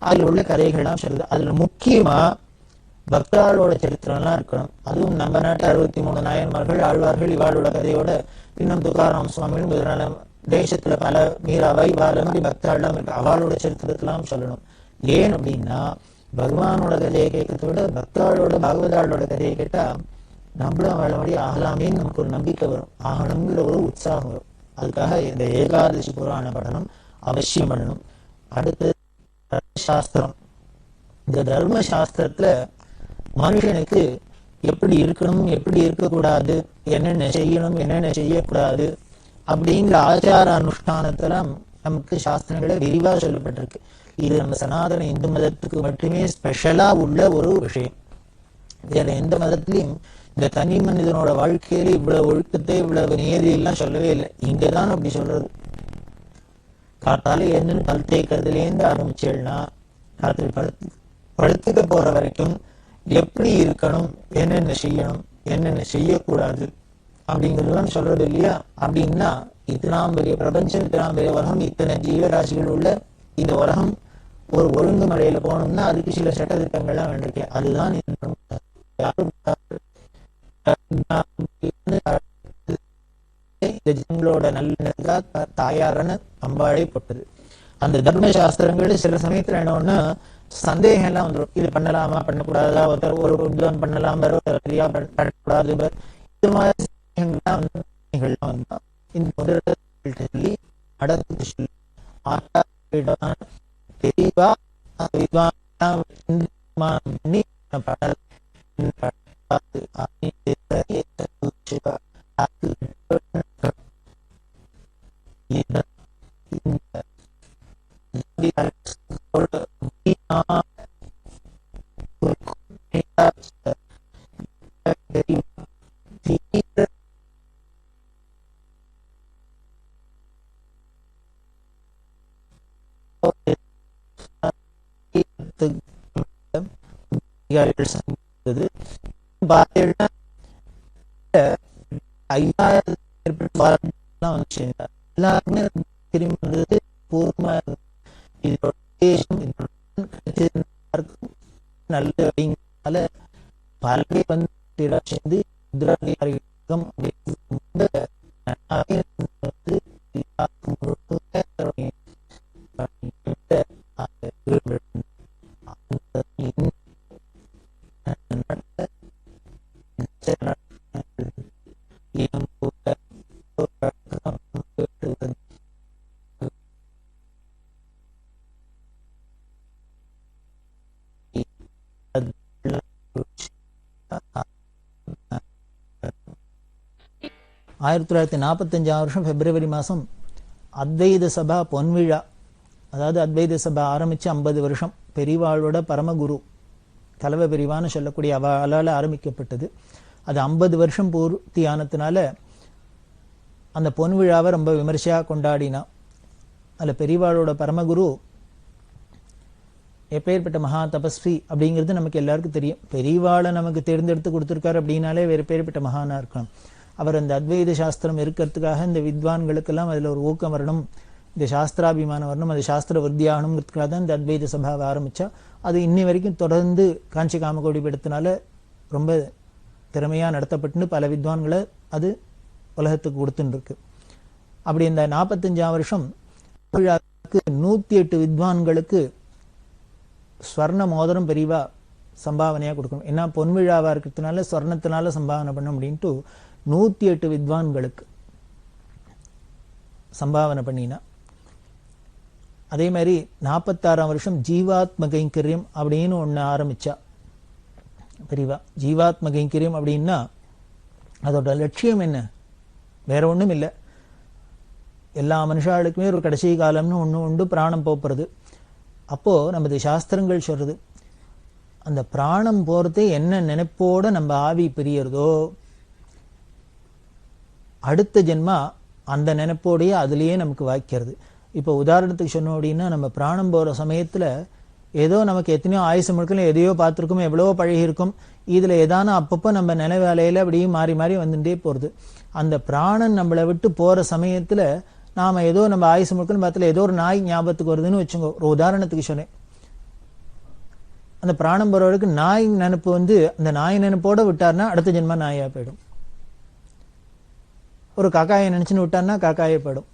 அதுல உள்ள கதைகள்லாம் சொல்லுது. அதுல முக்கியமா பக்தர்களோட சரித்திரம்லாம் இருக்கணும். அதுவும் நம்ம நாட்டு 63 நாயன்மார்கள் ஆழ்வார்கள் இவாளோட கதையோட இன்னும் துகாராம் சுவாமிகள் முதலான தேசத்துல பல மீராவை இவாள மாதிரி பக்தர்கள்லாம் இருக்கு, அவளோட சரித்திரத்தெல்லாம் சொல்லணும். ஏன் அப்படின்னா பகவானோட கதையை கேட்கறத விட பக்தர்களோட பாகவதாளோட கதையை கேட்டா நம்மளும் அவளை மாதிரி ஆகலாமேன்னு நமக்கு ஒரு நம்பிக்கை வரும், ஆகணுங்கிற ஒரு உற்சாகம் வரும். அதுக்காக இந்த ஏகாதசி புராண படனம் அவசியம் பண்ணணும். அடுத்து சாஸ்திரம். இந்த தர்ம சாஸ்திரத்துல மனுஷனுக்கு எப்படி இருக்கணும், எப்படி இருக்கக்கூடாது, என்னென்ன செய்யணும், என்னென்ன செய்யக்கூடாது அப்படிங்கிற ஆச்சார அனுஷ்டானத்தெல்லாம் நமக்கு சாஸ்திரங்களை விரிவா சொல்லப்பட்டிருக்கு. இது நம்ம சனாதன இந்து மதத்துக்கு மட்டுமே ஸ்பெஷலா உள்ள ஒரு விஷயம். வேற எந்த மதத்திலையும் இந்த தனி மனிதனோட வாழ்க்கையில இவ்வளவு ஒழுக்கத்தை இவ்வளவு நியதி எல்லாம் சொல்லவே இல்லை. இங்கதான் அப்படி சொல்றது. காத்தால என்னன்னு பல் தேய்க்கிறதுலேருந்து ஆரம்பிச்சேன்னா ராத்திரி படுத்துக்க போற வரைக்கும் எப்படி இருக்கணும், என்னென்ன செய்யணும், என்னென்ன செய்யக்கூடாது அப்படிங்கிறதுலாம் சொல்றது இல்லையா? அப்படின்னா இத்தனாம் பெரிய பிரபஞ்சம், இத்தனாம் பெரிய உலகம், இத்தனை ஜீவராசிகள் உள்ள இந்த உலகம் ஒரு ஒழுங்கு முறையில போகணும்னா அதுக்கு சில சட்டத்திட்டங்கள்லாம் வேண்டியிருக்கேன். அதுதான் ஜனங்களோட நல்ல தாயாரான அம்பாளே போட்டது. அந்த தர்ம சாஸ்திரங்கள் சில சமயத்துல என்னன்னா சந்தேகம் எல்லாம் வந்துடும். இது பண்ணலாமா, பண்ணக்கூடாதா, ஒருத்தர் ஒரு வித்வான் பண்ணலாம், சரியா பண்ணக்கூடாது, இது மாதிரி இந்த முதல் சொல்லி அடத்து சொல்லி தெளிவா எல்லாருமே திரும்பி வந்தது பூர்வமா நல்ல அப்படிங்கிறதுனால பல பேர் வந்து சேர்ந்து ஆயிரத்தி 1945 பிப்ரவரி மாதம் அத்வைத சபா பொன்விழா, அதாவது அத்வைத சபா ஆரம்பித்து 50 வருஷம், பெரிவாளோட பரமகுரு தலைவ பெரிவான்னு சொல்லக்கூடிய அவளால் ஆரம்பிக்கப்பட்டது. அது 50 வருஷம் பூர்த்தி ஆனதுனால அந்த பொன்விழாவை ரொம்ப விமர்சையாக கொண்டாடினா. அதில் பெரிவாளோட பரமகுரு எப்பேற்பட்ட மகா தபஸ்வி அப்படிங்கிறது நமக்கு எல்லாருக்கும் தெரியும். பெரிவாளை நமக்கு தேர்ந்தெடுத்து கொடுத்துருக்காரு அப்படின்னாலே வேறு பேர்பட்ட மகானா இருக்கணும். அவர் அந்த அத்வைத சாஸ்திரம் இருக்கிறதுக்காக இந்த வித்வான்களுக்கெல்லாம் அதில் ஒரு ஊக்கம் வரணும், இந்த சாஸ்திராபிமானம் வரணும், அது சாஸ்திர விருத்தியாகணுங்கிறதுக்காக தான் இந்த அத்வைத சபாவை ஆரம்பித்தா. அது இன்னி வரைக்கும் தொடர்ந்து காஞ்சி காமகோடி பீடத்தினால ரொம்ப திறமையாக நடத்தப்பட்டுன்னு பல வித்வான்களை அது உலகத்துக்கு கொடுத்துன்னு இருக்கு. அப்படி இந்த 45ஆம் வருஷம் 108 வித்வான்களுக்கு ஸ்வர்ண மோதிரம் பெரிவா சம்பாவனையாக கொடுக்கணும். ஏன்னா பொன்விழாவாக இருக்கிறதுனால ஸ்வர்ணத்தினால சம்பாவனை பண்ண அப்படின்ட்டு 108 வித்வான்களுக்கு சம்பாவனை பண்ணினா. அதே மாதிரி 46ஆம் வருஷம் ஜீவாத்ம கைங்கரியம் அப்படின்னு ஒன்று ஆரம்பிச்சா பெரிவா. ஜீவாத்ம கைங்கரியம் அப்படின்னா அதோட லட்சியம் என்ன? வேற ஒன்றும் இல்லை, எல்லா மனுஷாளுக்குமே ஒரு கடைசி காலம்னு ஒன்று உண்டு, பிராணம் போப்புறது. அப்போது நமது சாஸ்திரங்கள் சொல்றது, அந்த பிராணம் போகிறது என்ன நினைப்போட நம்ம ஆவி பிரியறதோ அடுத்த ஜென்மா அந்த நினைப்போடையே அதுலேயே நமக்கு வாய்க்கிறது. இப்போ உதாரணத்துக்கு சொன்னோம் அப்படின்னா, நம்ம பிராணம் போகிற சமயத்தில் ஏதோ நமக்கு எத்தனையோ ஆயுசு முழுக்கல எதையோ பார்த்துருக்கோம், எவ்வளவோ பழகியிருக்கும், இதில் ஏதான அப்பப்போ நம்ம நினை வேலையில் அப்படியே மாறி மாறி வந்துட்டே போகிறது. அந்த பிராணன் நம்மளை விட்டு போகிற சமயத்தில் நாம் ஏதோ நம்ம ஆயுசு முழுக்கன்னு பார்த்துல ஏதோ ஒரு நாய் ஞாபகத்துக்கு வருதுன்னு வச்சுக்கோ. ஒரு உதாரணத்துக்கு சொன்னேன், அந்த பிராணம் போகிறவருக்கு நாய் நினைப்பு வந்து அந்த நாய் நினைப்போட விட்டார்னா அடுத்த ஜென்மா நாயாக போயிடும். ஒரு காக்காயை நினைச்சுன்னு விட்டார்னா காக்காயை போயிடும்.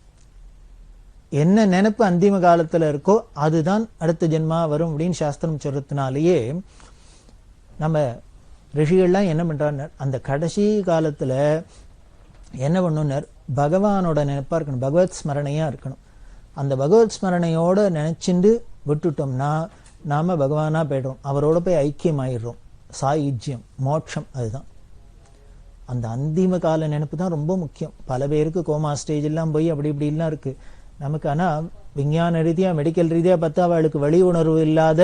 என்ன நினைப்பு அந்திம காலத்துல இருக்கோ அதுதான் அடுத்த ஜென்மா வரும் அப்படின்னு சாஸ்திரம் சொல்றதுனாலேயே நம்ம ரிஷிகள்லாம் என்ன பண்றாங்க, அந்த கடைசி காலத்துல என்ன பண்ணணும்னார், பகவானோட நினைப்பா இருக்கணும், பகவத் ஸ்மரணையா இருக்கணும். அந்த பகவத் ஸ்மரணையோட நினைச்சுண்டு விட்டுட்டோம்னா நாம பகவானா போய்டுறோம், அவரோட போய் ஐக்கியமாயிடுறோம். சாயுஜ்யம், மோட்சம், அதுதான். அந்த அந்திம கால நினைப்பு தான் ரொம்ப முக்கியம். பல பேருக்கு கோமா ஸ்டேஜ் எல்லாம் போய் அப்படி இப்படிலாம் இருக்கு நமக்கு. ஆனால் விஞ்ஞான ரீதியாக மெடிக்கல் ரீதியாக பார்த்தா அவளுக்கு வெளி உணர்வு இல்லாத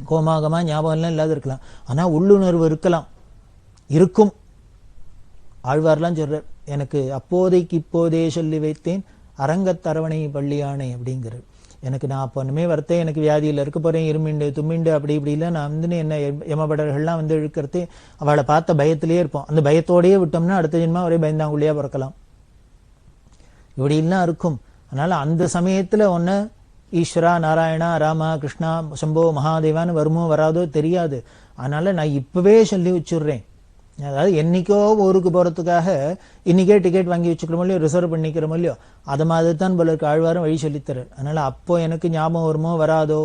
கோமாகமா ஞாபகம்லாம் இல்லாத இருக்கலாம், ஆனால் உள்ளுணர்வு இருக்கலாம், இருக்கும். ஆழ்வார்லாம் சொல்றார், எனக்கு அப்போதைக்கு இப்போதே சொல்லி வைத்தேன் அரங்கத்தரவணை பள்ளியானை அப்படிங்கிறது. எனக்கு நான் அப்போ ஒன்றுமே வரத்தே, எனக்கு வியாதியில் இருக்க போகிறேன், இருமிண்டு தும்மிண்டு அப்படி இப்படிலாம் நான் வந்து என்ன யமபடர்கள்லாம் வந்து இழுக்கிறதே அவளை பார்த்த பயத்திலே இருப்போம். அந்த பயத்தோடையே விட்டோம்னா அடுத்த ஜென்மா ஒரே பயந்தாங்குள்ளியா பிறக்கலாம். இப்படிலாம் இருக்கும். அதனால அந்த சமயத்துல ஒன்று ஈஸ்வரா, நாராயணா, ராமா, கிருஷ்ணா, சம்போ, மகாதேவான்னு வருமோ வராதோ தெரியாது. அதனால நான் இப்பவே சொல்லி வச்சுடுறேன். அதாவது என்னைக்கோ ஊருக்கு போறதுக்காக இன்னைக்கே டிக்கெட் வாங்கி வச்சுக்கிறோமோ இல்லையோ, ரிசர்வ் பண்ணிக்கிறோமோ இல்லையோ, அது மாதிரி தான் போல இருக்கு ஆழ்வாரும் வழி சொல்லித்தரு. அதனால அப்போ எனக்கு ஞாபகம் வருமோ வராதோ,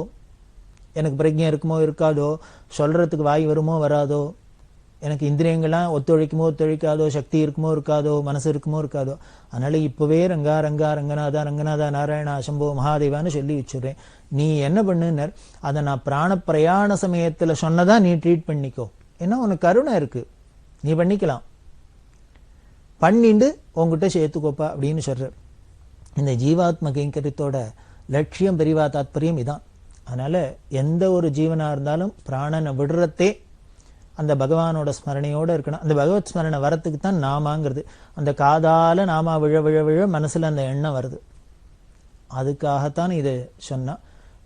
எனக்கு பிரஜை இருக்குமோ இருக்காதோ, சொல்றதுக்கு வாய் வருமோ வராதோ, எனக்கு இந்திரியங்கள்லாம் ஒத்துழைக்குமோ ஒத்துழைக்காதோ, சக்தி இருக்குமோ இருக்காதோ, மனசு இருக்குமோ இருக்காதோ, அதனால இப்பவே ரங்கா ரங்கா ரங்கநாதா ரங்கநாதா நாராயணா சம்போ மகாதேவான்னு சொல்லி வச்சுடுறேன். நீ என்ன பண்ணுனர், அதை நான் பிராண பிரயாண சமயத்துல சொன்னதா நீ ட்ரீட் பண்ணிக்கோ. ஏன்னா உனக்கு கருணை இருக்கு, நீ பண்ணிக்கலாம், பண்ணிண்டு உங்ககிட்ட சேர்த்துக்கோப்பா அப்படின்னு சொல்ற. இந்த ஜீவாத்ம கைங்கரியத்தோட லட்சியம், பெரிவா தாத்பரியம் இதான். அதனால எந்த ஒரு ஜீவனா இருந்தாலும் பிராணனை விடுறதே அந்த பகவானோட ஸ்மரணையோட இருக்கணும். அந்த பகவத் ஸ்மரணை வரத்துக்கு தான் நாமாங்கிறது. அந்த காதால நாமா விழ விழ விழ மனசுல அந்த எண்ணம் வருது. அதுக்காகத்தான் இது சொன்னா.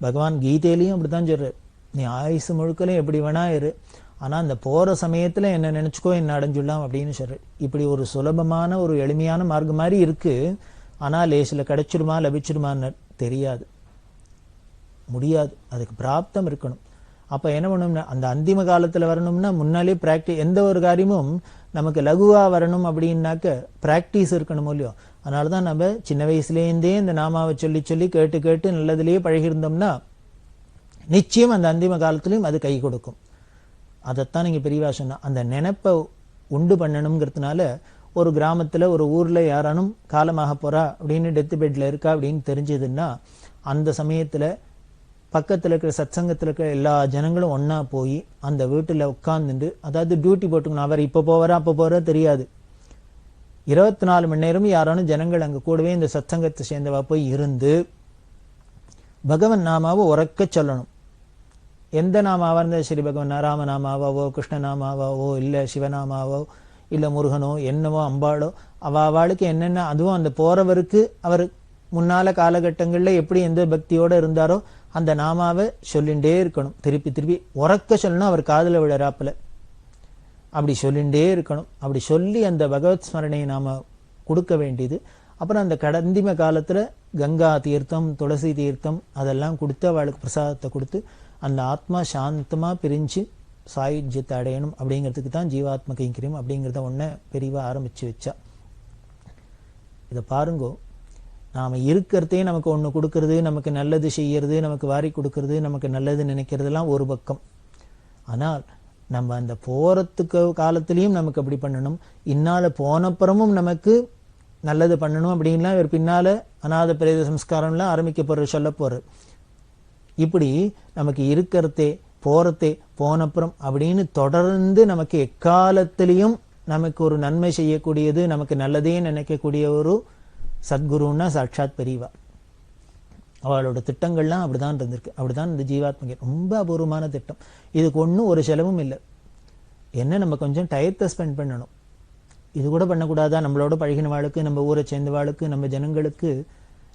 பகவான் கீதையிலையும் அப்படித்தான் சொல்றாரு, நீ ஆயுசு முழுக்கலையும் எப்படி வேணா இரு, ஆனா அந்த போற சமயத்துல என்ன நினைச்சுக்கோ, என்ன அடைஞ்சுடலாம் அப்படின்னு சொல்றாரு. இப்படி ஒரு சுலபமான ஒரு எளிமையான மார்க்கம் மாதிரி இருக்கு. ஆனா லேசில கிடைச்சிருமா லபிச்சிருமான்னு தெரியாது, முடியாது. அதுக்கு பிராப்தம் இருக்கணும். அப்ப என்ன பண்ணணும்னா, அந்த அந்திம காலத்துல வரணும்னா முன்னாலே பிராக்டிஸ். எந்த ஒரு காரியமும் நமக்கு லகுவா வரணும் அப்படின்னாக்க பிராக்டிஸ் இருக்கணும் இல்லையோ. அதனாலதான் நம்ம சின்ன வயசுலேருந்தே இந்த நாமாவை சொல்லி சொல்லி கேட்டு கேட்டு நல்லதுலேயே பழகிருந்தோம்னா நிச்சயம் அந்த அந்திம காலத்திலையும் அது கை கொடுக்கும். அதைத்தான் நீங்க பெரியவா சொன்னா. அந்த நினைப்பை உண்டு பண்ணணுங்கிறதுனால ஒரு கிராமத்துல ஒரு ஊர்ல யாரானும் காலமாக போறா அப்படின்னு டெத் பெட்ல இருக்கா அப்படின்னு தெரிஞ்சதுன்னா, அந்த சமயத்துல பக்கத்துல இருக்கிற சத்சங்கத்துல இருக்கிற எல்லா ஜனங்களும் ஒன்னா போய் அந்த வீட்டுல உட்கார்ந்துட்டு, அதாவது டியூட்டி போட்டுக்கணும். அவர் இப்ப போவாரா அப்ப போறா தெரியாது, 24 மணி நேரமும் யாரானும் ஜனங்கள் அங்க கூடவே இந்த சத்சங்கத்தை சேர்ந்தவா போய் இருந்து பகவன் நாமாவை உறக்க சொல்லணும். எந்த நாமாவா இருந்தாலும் சரி, பகவன் ராமநாமாவோ கிருஷ்ணநாமாவோ இல்ல சிவநாமாவோ இல்ல முருகனோ என்னவோ அம்பாளோ, அவளுக்கு என்னென்ன, அதுவும் அந்த போறவருக்கு அவர் முன்னால காலகட்டங்கள்ல எப்படி எந்த பக்தியோட இருந்தாரோ அந்த நாமாவை சொல்லிண்டே இருக்கணும். திருப்பி திருப்பி உறக்க சொல்லணும், அவர் காதுல விழறாப்புல அப்படி சொல்லிண்டே இருக்கணும். அப்படி சொல்லி அந்த பகவத் ஸ்மரணையை நாம கொடுக்க வேண்டியது. அப்புறம் அந்த கடந்திம காலத்துல கங்கா தீர்த்தம், துளசி தீர்த்தம் அதெல்லாம் கொடுத்து அவளுக்கு பிரசாதத்தை கொடுத்து அந்த ஆத்மா சாந்தமா பிரிஞ்சு சாயுஜ்யத்தை அடையணும். அப்படிங்கிறதுக்கு தான் ஜீவாத்ம கைங்கரியம் அப்படிங்கிறத ஒன்ன பெரியவா ஆரம்பிச்சு வச்சா. இதை பாருங்கோ, நாம இருக்கிறதே நமக்கு ஒண்ணு கொடுக்கறது, நமக்கு நல்லது செய்யறது, நமக்கு வாரி கொடுக்கறது, நமக்கு நல்லது நினைக்கிறதுலாம் ஒரு பக்கம். ஆனால் நம்ம அந்த போறதுக்கு காலத்திலையும் நமக்கு அப்படி பண்ணணும், இன்னால போனப்புறமும் நமக்கு நல்லது பண்ணணும் அப்படின்லாம் இவர் பின்னால அநாத பிரேத சம்ஸ்காரம்லாம் ஆரம்பிக்க போற சொல்ல போற. இப்படி நமக்கு இருக்கிறதே போறதே போனப்புறம் அப்படின்னு தொடர்ந்து நமக்கு எக்காலத்திலையும் நமக்கு ஒரு நன்மை செய்யக்கூடியது, நமக்கு நல்லதே நினைக்கக்கூடிய ஒரு சத்குருன்னா சாட்சாத் பெரியவா. அவளோட திட்டங்கள்லாம் அப்படிதான் இருந்திருக்கு. அப்படிதான் இந்த ஜீவாத்மகை ரொம்ப அபூர்வமான திட்டம். இதுக்கு ஒன்றும் ஒரு செலவும் இல்லை. என்ன, நம்ம கொஞ்சம் டயத்தை ஸ்பெண்ட் பண்ணணும். இது கூட பண்ணக்கூடாதா? நம்மளோட பழகின வாழ்க்கை, நம்ம ஊரை சேர்ந்த வாழ்க்கை, நம்ம ஜனங்களுக்கு,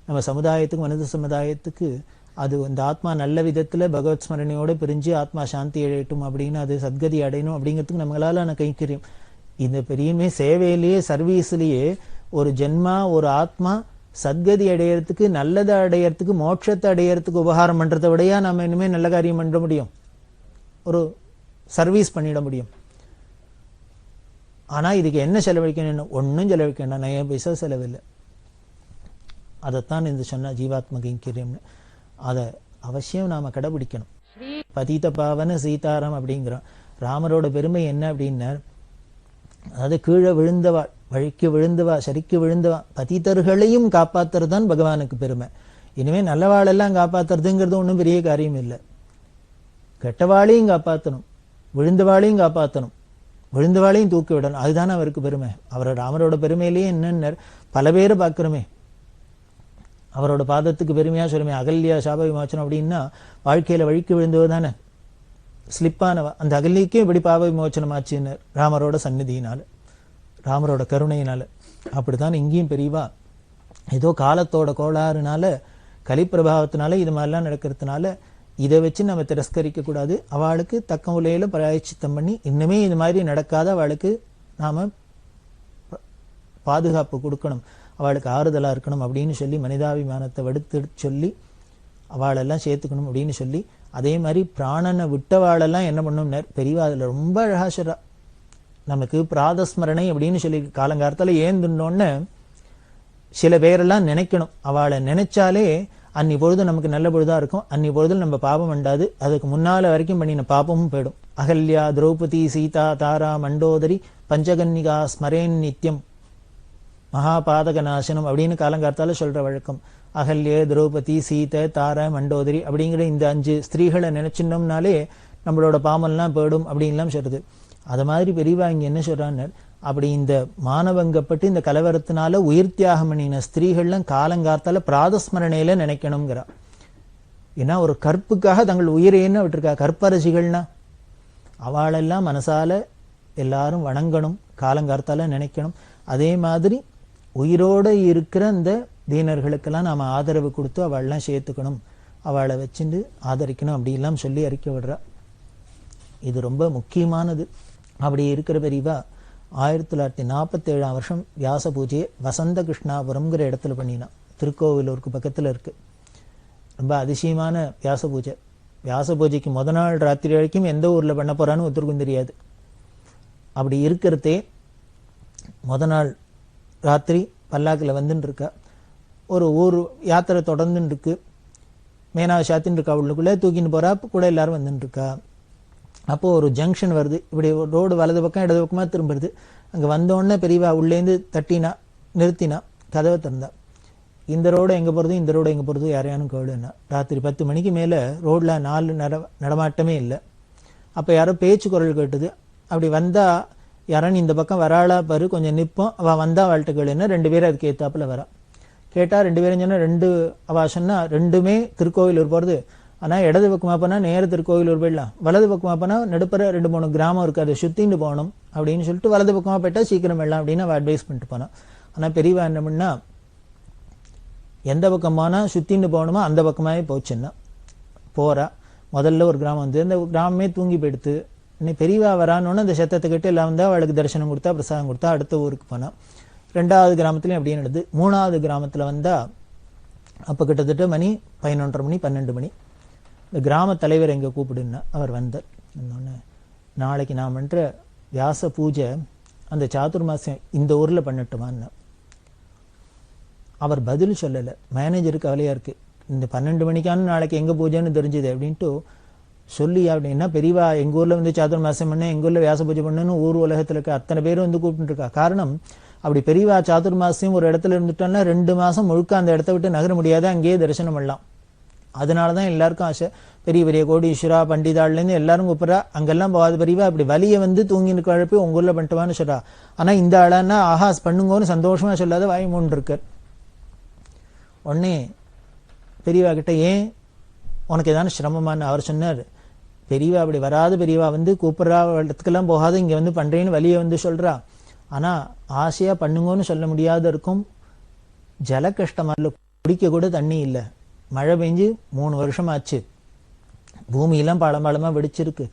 நம்ம சமுதாயத்துக்கு, மனித சமுதாயத்துக்கு அது இந்த ஆத்மா நல்ல விதத்துல பகவத் ஸ்மரணையோட பிரிஞ்சு ஆத்மா சாந்தி அடையட்டும் அப்படின்னு, அது சத்கதி அடையணும் அப்படிங்கிறதுக்கு நம்மளால நான் கைக்கரியம். இந்த பெரியமே சேவையிலேயே சர்வீஸ்லயே ஒரு ஜென்மா ஒரு ஆத்மா சத்கதி அடையறதுக்கு, நல்லதை அடையறதுக்கு, மோட்சத்தை அடையறதுக்கு உபகாரம் பண்றதை விடையா நம்ம இனிமே நல்ல காரியம் பண்ண முடியும், ஒரு சர்வீஸ் பண்ணிட முடியும். ஆனா இதுக்கு என்ன செலவழிக்கணும்? ஒன்னும் செலவழிக்க வேண்டாம், 9 பைசா செலவில்லை. அதைத்தான் இந்த சொன்ன ஜீவாத்ம கைங்கரியம்னு. அதை அவசியம் நாம கடைபிடிக்கணும். பதித பாவன சீதாராம் அப்படிங்கிறோம். ராமரோட பெருமை என்ன அப்படின்னா, அதாவது கீழே விழுந்தவா, வழிக்கு விழுந்தவா, சரிக்கு விழுந்தவா, பதிதர்களையும் காப்பாத்துறது தான் பகவானுக்கு பெருமை. இனிமே நல்லவாளெல்லாம் காப்பாத்துறதுங்கிறது ஒன்றும் பெரிய காரியம் இல்லை. கெட்டவாளையும் காப்பாற்றணும், விழுந்தவாளையும் காப்பாற்றணும், விழுந்தவாளையும் தூக்கி விடணும். அதுதானே அவருக்கு பெருமை. அவரோட ராமரோட பெருமையிலேயே என்னென்ன பல பேரை பார்க்கிறோமே, அவரோட பாதத்துக்கு பெருமையா சொல்லுமே. அகல்யா சாப விமோச்சனம் அப்படின்னா வாழ்க்கையில வழிக்கு விழுந்தவ தானே, ஸ்லிப்பானவா. அந்த அகல்யக்கே இப்படி பாவ விமோச்சனம் ஆச்சுன்னு ராமரோட சந்நிதியினால, ராமரோட கருணையினால. அப்படித்தான் இங்கேயும் பெரியவா ஏதோ காலத்தோட கோளாறுனால கலிப்பிரபாவத்தினால இது மாதிரிலாம் நடக்கிறதுனால இதை வச்சு நம்ம திரஸ்கரிக்க கூடாது. அவளுக்கு தக்க முறையில பிராயச்சித்தம் பண்ணி இன்னுமே இது மாதிரி நடக்காத அவளுக்கு நாம பாதுகாப்பு கொடுக்கணும், அவளுக்கு ஆறுதலா இருக்கணும் அப்படின்னு சொல்லி மனிதாபிமானத்தை வடுத்து சொல்லி அவளெல்லாம் சேர்த்துக்கணும் அப்படின்னு சொல்லி, அதே மாதிரி பிராணனை விட்டவாளெல்லாம் என்ன பண்ணணும் பெரியவா அதுல ரொம்ப அழகா சொல்றா. நமக்கு பிராதஸ்மரணை அப்படின்னு சொல்லி காலங்காலத்துல ஏந்துனோன்னு சில பேரெல்லாம் நினைக்கணும். அவளை நினைச்சாலே அன்னி பொழுது நமக்கு நல்ல பொழுதா இருக்கும், அன்னி பொழுதில் நம்ம பாபம் உண்டாது, அதுக்கு முன்னால வரைக்கும் பண்ணின பாபமும் போயிடும். அகல்யா, திரௌபதி, சீதா, தாரா, மண்டோதரி, பஞ்சகன்னிகா ஸ்மரேன் நித்தியம் மகாபாதக நாசனம் அப்படின்னு காலங்காலத்தால சொல்ற வழக்கம். அகல்ய, திரௌபதி, சீதை, தாரா, மண்டோதரி அப்படிங்கிற இந்த 5 ஸ்திரீகளை நினைச்சினோம்னாலே நம்மளோட பாமெல்லாம் போயிடும் அப்படின்லாம் சொல்றது. அது மாதிரி பெரியவா இங்க என்ன சொல்றான்னு, அப்படி இந்த மானவங்கப்பட்டு இந்த கலவரத்தினால உயிர் தியாகம் பண்ணின ஸ்திரீகள்லாம் காலங்காலத்தால பிராதஸ்மரணையில நினைக்கணுங்கிறா. ஏன்னா ஒரு கற்புக்காக தங்கள் உயிரேன்னு விட்டுருக்கா. கற்பரசிகள்னா அவளெல்லாம் மனசால எல்லாரும் வணங்கணும், காலங்காலத்தால நினைக்கணும். அதே மாதிரி உயிரோட இருக்கிற இந்த தீனர்களுக்கெல்லாம் நாம ஆதரவு கொடுத்து அவள்லாம் சேர்த்துக்கணும், அவளை வச்சுட்டு ஆதரிக்கணும் அப்படிலாம் சொல்லி அறிக்கை விடுறா. இது ரொம்ப முக்கியமானது. அப்படி இருக்கிற பெரியவா 1947 வருஷம் வியாச பூஜையை வசந்த கிருஷ்ணாபுரம்ங்கிற இடத்துல பண்ணினா. திருக்கோவிலூருக்கு பக்கத்துல இருக்கு. ரொம்ப அதிசயமான வியாச பூஜை. வியாச பூஜைக்கு முத நாள் ராத்திரி வரைக்கும் எந்த ஊர்ல பண்ண போறான்னு ஒருத்தருக்கும் தெரியாது. அப்படி இருக்கிறதே முத நாள் ராத்திரி பல்லாக்கில் வந்துட்டு இருக்கா. ஒரு ஊர் யாத்திரை தொடர்ந்துன்னு இருக்கு. மேனாவை சாத்தின்னு இருக்கா, உள்ளுக்குள்ளே தூக்கின்னு போறா, கூட எல்லாரும் வந்துட்டு இருக்கா. அப்போ ஒரு ஜங்ஷன் வருது, இப்படி ரோடு வலது பக்கம் இடது பக்கமா திரும்புறது. அங்க வந்தோடனே பெரியவா உள்ளேந்து தட்டினா, நிறுத்தினா, கதவை திறந்தா. இந்த ரோடு எங்க போறது, இந்த ரோடு எங்க போறது, யாரையானும் கேளுன்னா. ராத்திரி 10 மணிக்கு மேல ரோட்ல 4 நடமாட்டமே இல்லை. அப்ப யாரோ பேச்சு குரல் கேட்டுது. அப்படி வந்தா யாரான்னு இந்த பக்கம் வராளா பாரு, கொஞ்சம் நிற்போம், அவ வந்தா அவள்கிட்ட கேளுன்னா 2 பேரும் அதுக்கு ஏத்தாப்புல வரா. கேட்டா 2 பேரும் சொன்னா அவ சொன்னா 2மே திருக்கோவிலூர் போறது. ஆனா இடது பக்கமா போனா நேர திருக்கோவிலூர் போயிடலாம், வலது பக்கமா போனா நடுப்புற 2-3 கிராமம் இருக்கு, அதை சுத்தின்னு போகணும் அப்படின்னு சொல்லிட்டு வலது பக்கமா போயிட்டா சீக்கிரம் எல்லாம் அப்படின்னு அவ அட்வைஸ் பண்ணிட்டு போனா. ஆனா பெரியவா என்ன பண்ணா, எந்த பக்கம் போனா சுத்தின்னு போகணுமோ அந்த பக்கமாவே போச்சுன்னா போறா. முதல்ல ஒரு கிராமம் வந்து அந்த கிராமமே தூங்கி போயிடுத்து. இன்னும் பெரியவா வரான்னு அந்த சத்தத்தை கேட்டு எல்லாம் வந்தா அவளுக்கு தரிசனம் கொடுத்தா, பிரசாதம் கொடுத்தா, அடுத்த ஊருக்கு போனா. 2வது கிராமத்துலயும் அப்படியே நடந்து. 3வது கிராமத்துல வந்தா அப்ப கிட்டத்தட்ட மணி 11:30 மணி 12 மணி. இந்த கிராம தலைவர் எங்க கூப்பிடுன்னா அவர் வந்தார். நாளைக்கு நான் பண்ற வியாச பூஜை அந்த சாதுர்மாசியம் இந்த ஊர்ல பண்ணட்டுமான்னு. அவர் பதில் சொல்லல. மேனேஜருக்கு கவலையா இருக்கு, இந்த 12 மணிக்கான நாளைக்கு எங்க பூஜைன்னு தெரிஞ்சுது அப்படின்ட்டு சொல்லி. அப்படின்னா பெரியவா எங்க ஊர்ல வந்து சாதுர்மாசியம் பண்ண, எங்க ஊர்ல வியாச பூஜை பண்ணுன்னு ஊர் உலகத்துல இருக்க அத்தனை பேரும் வந்து கூப்பிட்டு இருக்கா. காரணம், அப்படி பெரியவா சாதுர்மாசியம் ஒரு இடத்துல இருந்துட்டோம்னா 2 மாசம் முழுக்க அந்த இடத்த விட்டு நகர முடியாது, அங்கேயே தரிசனம் பண்ணலாம். அதனாலதான் எல்லாருக்கும் ஆசை. பெரிய பெரிய கோடீஸ்வரா பண்டிதாள்ல இருந்து எல்லாரும் கூப்பிடுறா, அங்கெல்லாம் போகாத பெரியவா இப்படி வலிய வந்து தூங்கின்னு கழப்பி உங்க ஊர்ல பண்ணிட்டுவான்னு சொல்றா. ஆனா இந்த ஆளான்னா ஆஹாஸ் பண்ணுங்கன்னு சந்தோஷமா சொல்லாத வாய் மூன்று இருக்கார். உடனே பெரியவா கிட்ட ஏன் உனக்கு ஏதான சிரமமானு அவர் சொன்னார். பெரியவா அப்படி வராது, பெரியவா வந்து கூப்பிடுறா இடத்துக்கெல்லாம் போகாது, இங்க வந்து பண்றேன்னு வலிய வந்து சொல்றா. ஆனா ஆசையா பண்ணுங்கன்னு சொல்ல முடியாத இருக்கும். ஜல கஷ்டமா இல்ல, குடிக்க கூட தண்ணி இல்லை, மழை பெஞ்சு 3 வருஷம் ஆச்சு, பூமியெல்லாம் பாளமா வெடிச்சிருக்கு,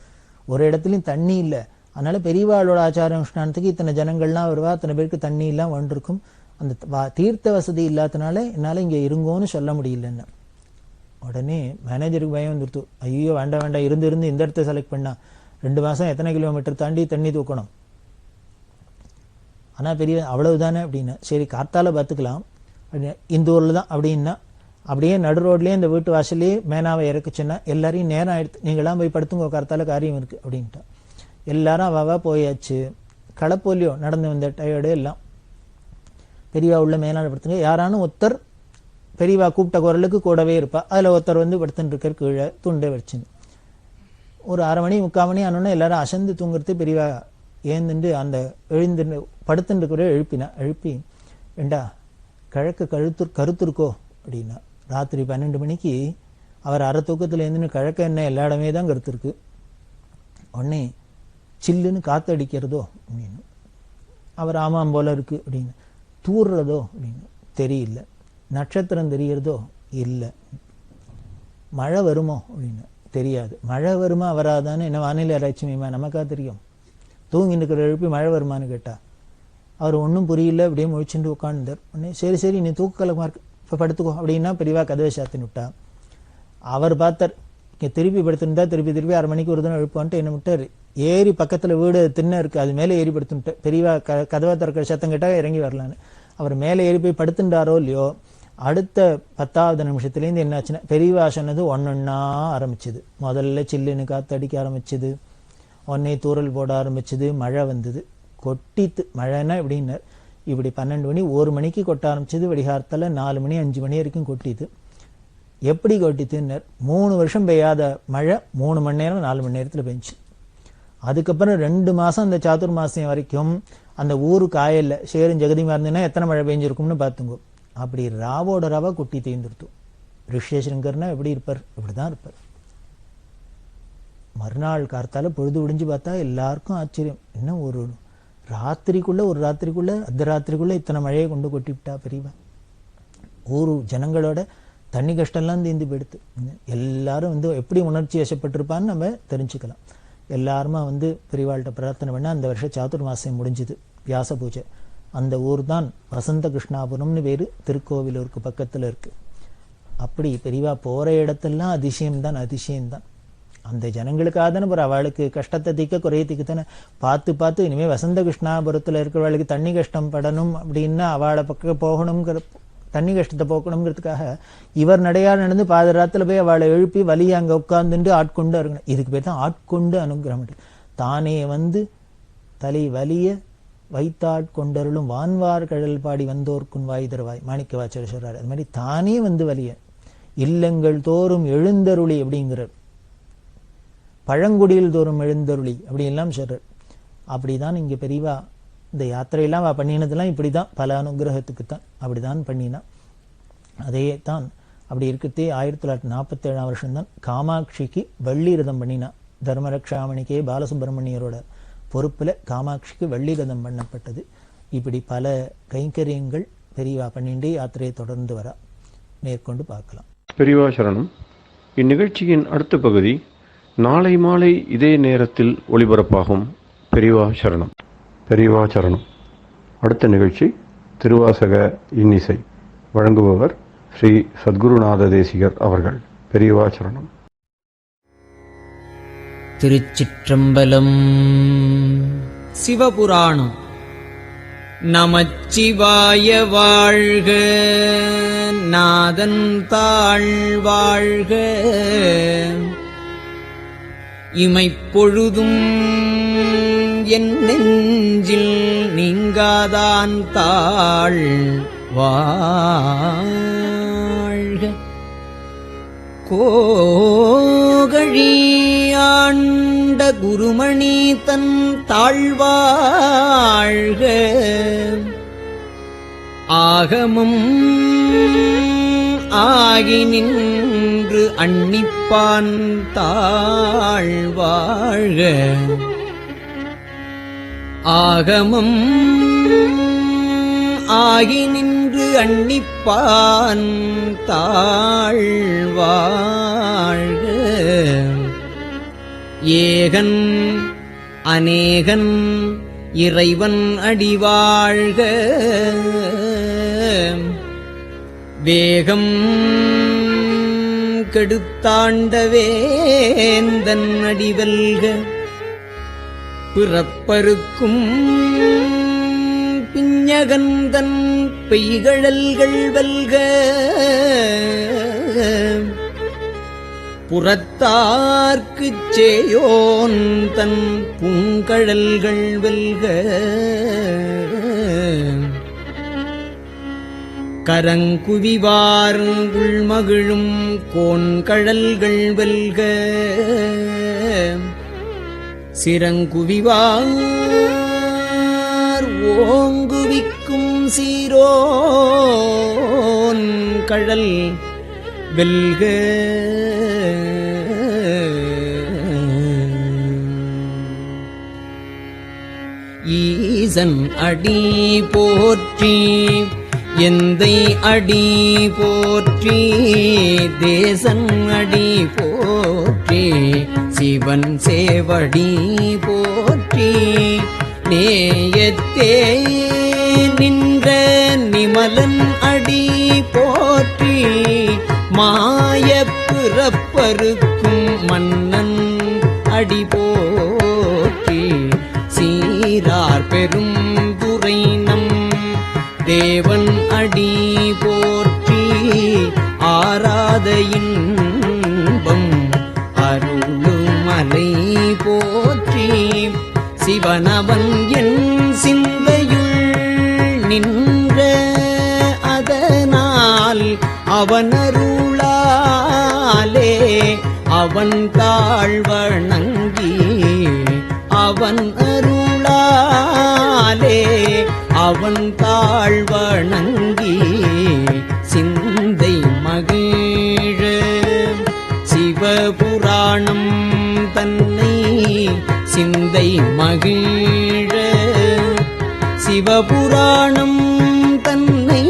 ஒரு இடத்துலயும் தண்ணி இல்லை. அதனால பெரியவாளோட ஆச்சார அனுஷ்டானத்துக்கு இத்தனை ஜனங்கள்லாம் வருவா, அத்தனை பேருக்கு தண்ணி எல்லாம் வந்துருக்கும். அந்த தீர்த்த வசதி இல்லாதனால என்னால இங்க இருங்கோன்னு சொல்ல முடியலன்னு. உடனே மேனேஜருக்கு பயம் வந்துருத்து. ஐயோ வேண்டாம் வேண்டாம், இருந்து இந்த இடத்த செலக்ட் பண்ணா 2 மாசம் எத்தனை கிலோமீட்டர் தாண்டி தண்ணி தூக்கணும். ஆனா பெரிய அவ்வளவுதானே அப்படின்னா, சரி காத்தால பார்த்துக்கலாம், இந்த ஊர்ல தான் அப்படின்னா. அப்படியே நடு ரோட்லயே இந்த வீட்டு வாசல்லே மேனாவை இறக்குச்சுன்னா எல்லாரையும் நேரம் ஆயிடுத்து, நீங்களாம் போய் படுத்துங்க, காத்தால காரியம் இருக்கு அப்படின்ட்டா. எல்லாரும் அவாவா போயாச்சு. களப்போலியோ நடந்து வந்த டயர்டு எல்லாம். பெரியவா உள்ள மேனால படுத்துங்க. யாரானும் ஒருத்தர் பெரியவா கூப்பிட்ட குரலுக்கு கூடவே இருப்பா. அதுல ஒருத்தர் வந்து படுத்துட்டு இருக்கார் கீழே துண்டை வச்சுன்னு. ஒரு 1/2 மணி 3/4 மணி ஆனோன்னா எல்லாரும் அசந்து தூங்குறது. பெரியவா ஏந்துண்டு அந்த எழுந்து படுத்துட்டு இருக்கிற எழுப்பி ஏண்டா கிழக்கு கருத்துருக்கோ அப்படின்னா. ராத்திரி 12 மணிக்கு அவர் அரை தூக்கத்துல இருந்துன்னு கிழக்க என்ன எல்லா இடமே தான் கருத்து இருக்கு. உடனே சில்லுன்னு காத்து அடிக்கிறதோ அப்படின்னு. அவர் ஆமாம் போல இருக்கு அப்படின்னு. தூர்றதோ அப்படின்னு தெரியல. நட்சத்திரம் தெரியறதோ இல்லை. மழை வருமோ அப்படின்னு தெரியாது. மழை வருமா வராதான்னு என்ன வானிலை ஆராய்ச்சி மையமா நமக்கா தெரியும்? தூங்கி இருக்கிற எழுப்பி மழை வருமானு கேட்டா அவர் ஒன்றும் புரியல, அப்படியே முழிச்சுட்டு உட்காந்துருந்தார். உடனே சரி சரி நீ தூக்கலமா இருக்கு இப்போ படுத்துக்கோ அப்படின்னா பெரியவா கதவை சாத்தின்னு விட்டா. அவர் பார்த்தார், இங்கே திருப்பி படுத்துருந்தா திருப்பி 6 மணிக்கு ஒரு தினம் எழுப்பான்ட்டு என்ன விட்டார். ஏறி பக்கத்தில் வீடு திண்ணை இருக்குது, அது மேலே ஏறி படுத்துட்டார். பெரியவா கதவை திறக்கிற சத்தம் கேட்டால் இறங்கி வரலான்னு. அவர் மேலே ஏறி போய் படுத்துட்டாரோ இல்லையோ, அடுத்த 10வது நிமிஷத்துலேருந்து என்னாச்சுன்னா பெரியவா சொன்னது ஒன்னொன்னா ஆரம்பிச்சுது. முதல்ல சில்லுன்னு காற்றடிக்க ஆரம்பிச்சுது, ஒன்னே தூரல் போட ஆரம்பிச்சுது, மழை வந்தது, கொட்டித்து. மழைன்னா எப்படின்னு இப்படி 12 மணி 1 மணிக்கு கொட்ட ஆரம்பிச்சது, வெடிகாரத்தில் 4 மணி 5 மணி வரைக்கும் கொட்டிது. எப்படி கொட்டித்துன்னு 3 வருஷம் பெய்யாத மழை 3 மணி நேரம் 4 மணி நேரத்தில் பெஞ்சு. அதுக்கப்புறம் 2 மாதம் அந்த சாத்துர் மாதம் வரைக்கும் அந்த ஊரு காயல்ல சேரும் ஜெகதிமா இருந்ததுன்னா எத்தனை மழை பெஞ்சிருக்கும்னு பார்த்துங்க. அப்படி ராவோட ராவா கொட்டி தேர்ந்துருத்தோம். ரிஷேஸ்வரங்கர்னா எப்படி இருப்பார்? இப்படிதான் இருப்பார். மறுநாள் கார்த்தால பொழுது விடிஞ்சு பார்த்தா எல்லாருக்கும் ஆச்சரியம். இன்னும் ஒரு ராத்திரிக்குள்ள அர்த்தராத்திரிக்குள்ள இத்தனை மழையை கொண்டு கொட்டிவிட்டா பெரியவா. ஊரு ஜனங்களோட தண்ணி கஷ்டம்லாம் தீர்ந்து போயிடுத்து. எல்லாரும் எப்படி உணர்ச்சி வசப்பட்டிருப்பான்னு நம்ம தெரிஞ்சுக்கலாம். எல்லாருமா பெரியவாள்கிட்ட பிரார்த்தனை பண்ண அந்த வருஷம் சாத்துர் மாசம் முடிஞ்சுது, வியாச பூஜை. அந்த ஊர் தான் வசந்த கிருஷ்ணாபுரம்னு பேரு, திருக்கோவிலூருக்கு பக்கத்துல இருக்கு. அப்படி பெரியவா போற இடத்தெல்லாம் அதிசயம்தான். அந்த ஜனங்களுக்காக தானே அவளுக்கு கஷ்டத்தை தீக்க குறைய தீக்க தானே பார்த்து இனிமே வசந்த கிருஷ்ணாபுரத்துல இருக்கிறவளுக்கு தண்ணி கஷ்டம் படணும் அப்படின்னா அவளை பக்கம் போகணுங்கிற, தண்ணி கஷ்டத்தை போக்கணுங்கிறதுக்காக இவர் நடையா நடந்து பாதராத்துல போய் அவளை எழுப்பி வலிய அங்க உட்கார்ந்துட்டு ஆட்கொண்டு இருக்கணும். இதுக்கு பேர் தான் ஆட்கொண்டு அனுகிரகம். தானே தலை வலிய வைத்தாட்கொண்டருளும் வான்வார் கடல் பாடி வந்தோர்க்குன் வாய் தருவாய் மாணிக்க வாச்சர் சொல்றாரு. அது மாதிரி தானே வலிய இல்லங்கள் தோறும் எழுந்தருளி அப்படிங்கிறார். பழங்குடியில் தோறும் எழுந்தருளி அப்படின்லாம் சொல்றார். அப்படிதான் இங்க பெரியவா இந்த யாத்திரையெல்லாம் பண்ணினதெல்லாம் இப்படிதான், பல அனுகிரகத்துக்கு தான் அப்படிதான் பண்ணினா. அதே தான் அப்படி இருக்கிறதே 1947 வருஷம்தான் காமாட்சிக்கு வள்ளி ரதம் பண்ணினா. தர்மரக்ஷாமணிக்கே பாலசுப்பிரமணியரோட பொறுப்புல காமாட்சிக்கு வள்ளி ரதம் பண்ணப்பட்டது. இப்படி பல கைங்கரியங்கள் பெரியவா பண்ணிண்டே யாத்திரையை தொடர்ந்து வரா. மேற்கொண்டு பார்க்கலாம். பெரியவா சரணம். இந்நிகழ்ச்சியின் அடுத்த பகுதி நாளை மாலை இதே நேரத்தில் ஒளிபரப்பாகும். பெரியவா சரணம். பெரியவா சரணம். அடுத்த நிகழ்ச்சி திருவாசக இன்னிசை. வழங்குபவர் ஸ்ரீ சத்குருநாத தேசிகர் அவர்கள். பெரியவா சரணம். திருச்சிற்றம்பலம். சிவபுராணம். நமச்சிவாய வாழ்க, நாதன் தாழ் வாழ்க, இமைப்பொழுதும் என் நெஞ்சில் நீங்காதான் தாழ் வாழ்க. கோகழி ஆண்ட குருமணி தன் தாழ்வாழ்க, ஆகமும் ஆகி நின்று அன்னிப்பான் தாழ்வாழ்க, ஆகமம் ஆகி நின்று அன்னிப்பான் தாழ்வாழ்க, ஏகன் அநேகன் இறைவன் அடிவாழ்க, வேகம் கெடுத்தாண்ட வேந்தன் அடிவல்க, பிறப்பருக்கும் பிஞகந்தன் பெய்கழல்கள் வெல்க, புறத்தார்க்குச் சேயோன் தன் பூங்கழல்கள் வெல்க, கரங்குவிவார் உள்மகிழும் கோன்கழல்கள் வெல்க, சிரங்குவிவார் ஓங்குவிக்கும் சீரோன் கழல் வெல்க, ஈசன் அடி போற்றி எந்தை அடி போற்றி தேசன் அடி போற்றி சிவன் சேவடி போற்றி நேயத்தே நின்ற நிமலன் அடி போற்றி மாயப் பிறப்பருக்கும் மன்னன் அடி போற்றி சீரார் பெரும் துரை நம் தேவன் அடி போற்றி ஆராத இன்பம் அருளுமலை போற்றி சிவனவன் என் சிந்தையுள் நின்ற அதனால் அவனருளாலே அவன் தாழ்வணங்கி அவன் அருளாலே அவன் தாழ்வணங்கி சிந்தை மகிழ சிவபுராணம் தன்னை சிந்தை மகிழ சிவபுராணம் தன்னை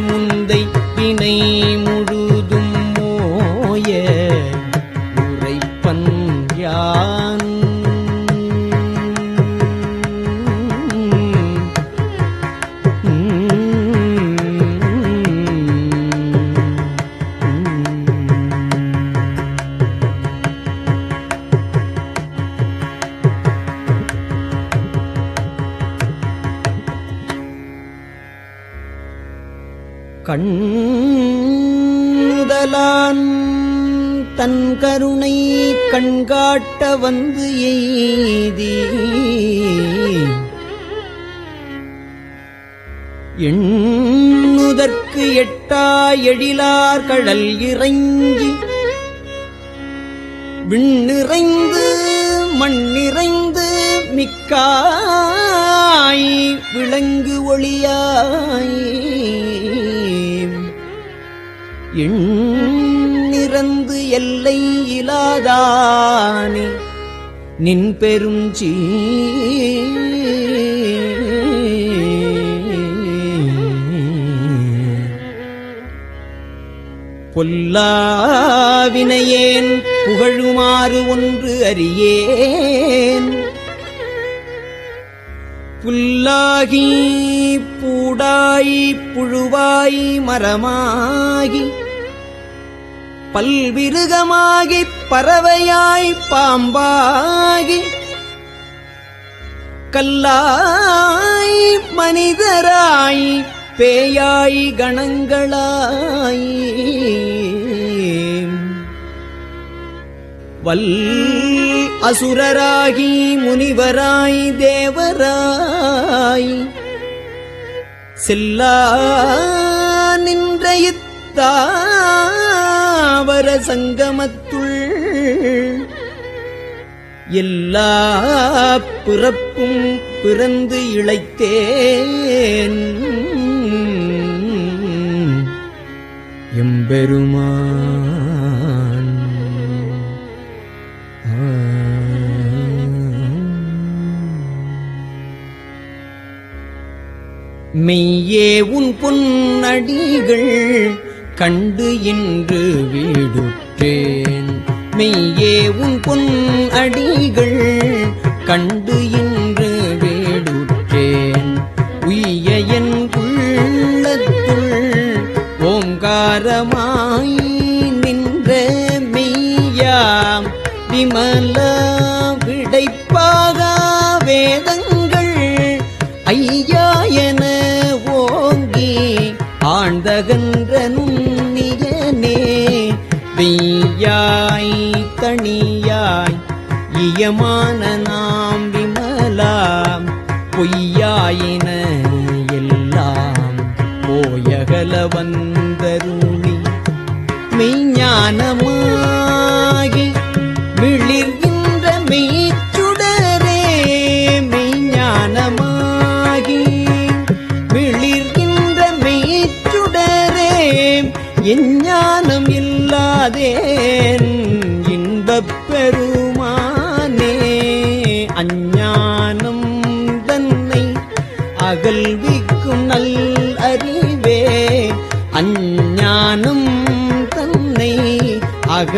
முந்தை வினை முழுதும் மோய உரைப்பன் யான் கண்ணுதலான் தன் கருணை கண்காட்ட வந்து எய்தி எண்ணுதற்கு எட்டா எழிலார் கடல் இறைஞ்சி விண்ணிறைந்து மண்ணிறைந்து மிக்காய் விளங்கு ஒளியாய் எண்ணிறந்து எல்லை இலாதானே நின் பெருஞ்சி பொல்லாவினையேன் புகழுமாறு ஒன்று அறியேன் புல்லாகி பூடாய் புழுவாய் மரமாகி பல்விருகமாகி பறவையாய் பாம்பாகி கல்லாய் மனிதராய் பேயாய் கணங்களாய் வல் அசுரராகி முனிவராய் தேவராய் செல்லா நின்ற இத்தாவர சங்கமத்துள் எல்லா பிறப்பும் பிறந்து இளைத்தேன் எம்பெருமான் மெய்யே உன் பொன்னடிகள் கண்டு இன்று வீடுற்றேன் மெய்யே உன் பொன்னடிகள் கண்டு இன்று வீடுற்றேன் உய்ய என் உள்ளத்துள் ஓங்காரமாய் நின்ற மெய்யாம் விமல விடைப்பாக வேதங்கள் ஐயா என ஓங்கி ஆழ்ந்தகன்ற நுண்ணியனே வெய்யாய் தனியாய் இயமான நாம் விமலாம் பொய்யாயின எல்லாம் போயகல வந்தருளி மெய்ஞானமாகி மிளிர்கின்ற மெய்ச்சுடரே மெய்ஞானமாகி மிளிர்கின்ற மெய்ச்சுடரே எஞ்ஞானம் இல்லாதேன் இன்பப் பெருமானே அஞ்ஞானம் தன்னை அகல்விக்கும் நல் அறிவே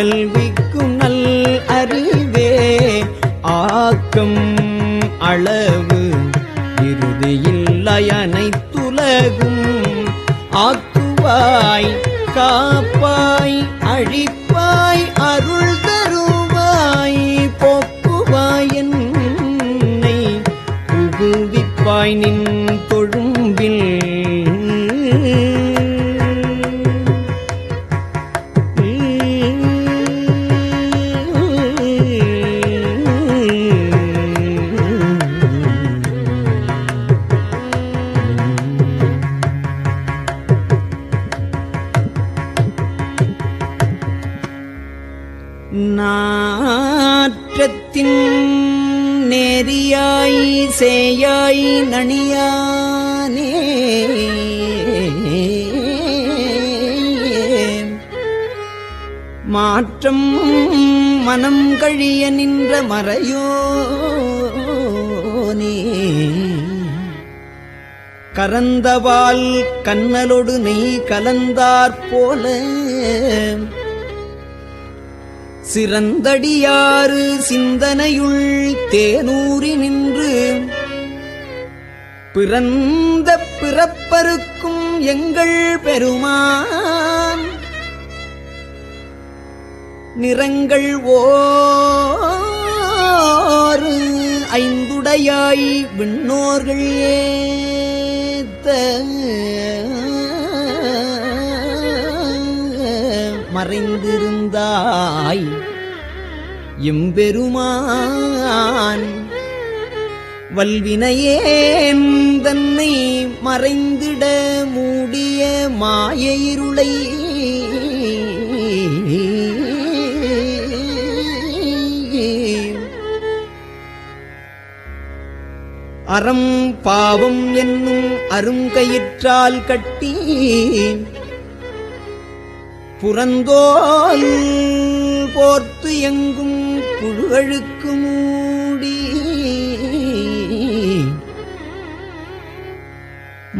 அகல்விக்கும் நல் அறிவே ஆக்கம் அளவு இறுதியில்லை அனைத்துலகும் ஆக்குவாய் காப்பாய் அழிப்பாய் அருள் தருவாய் போக்குவாய் என்னை புகுவிப்பாய் நின் தொழும்பில் நாற்றத்தின் நேரியாய் சேயாய் நணியானே மாற்றம் மனம் கழிய நின்ற மறையோனே கரந்தவால் கண்ணலொடு நெய் கலந்தாற்போல சிறந்தடியாறு சிந்தனையுள் தேனூறி நின்று பிறந்த பிறப்பருக்கும் எங்கள் பெருமான் நிறங்கள் ஓர் ஐந்துடையாய் விண்ணோர்கள் ஏத்த மறைந்திருந்தாய் எம்பெருமான் வல்வினையேன் தன்னை மறைந்திட மூடிய மாய இருளை அறம் பாவம் என்னும் அருங்கயிற்றால் கட்டி புறந்தோல் போர்த்து எங்கும் புழுகழுக்கு மூடி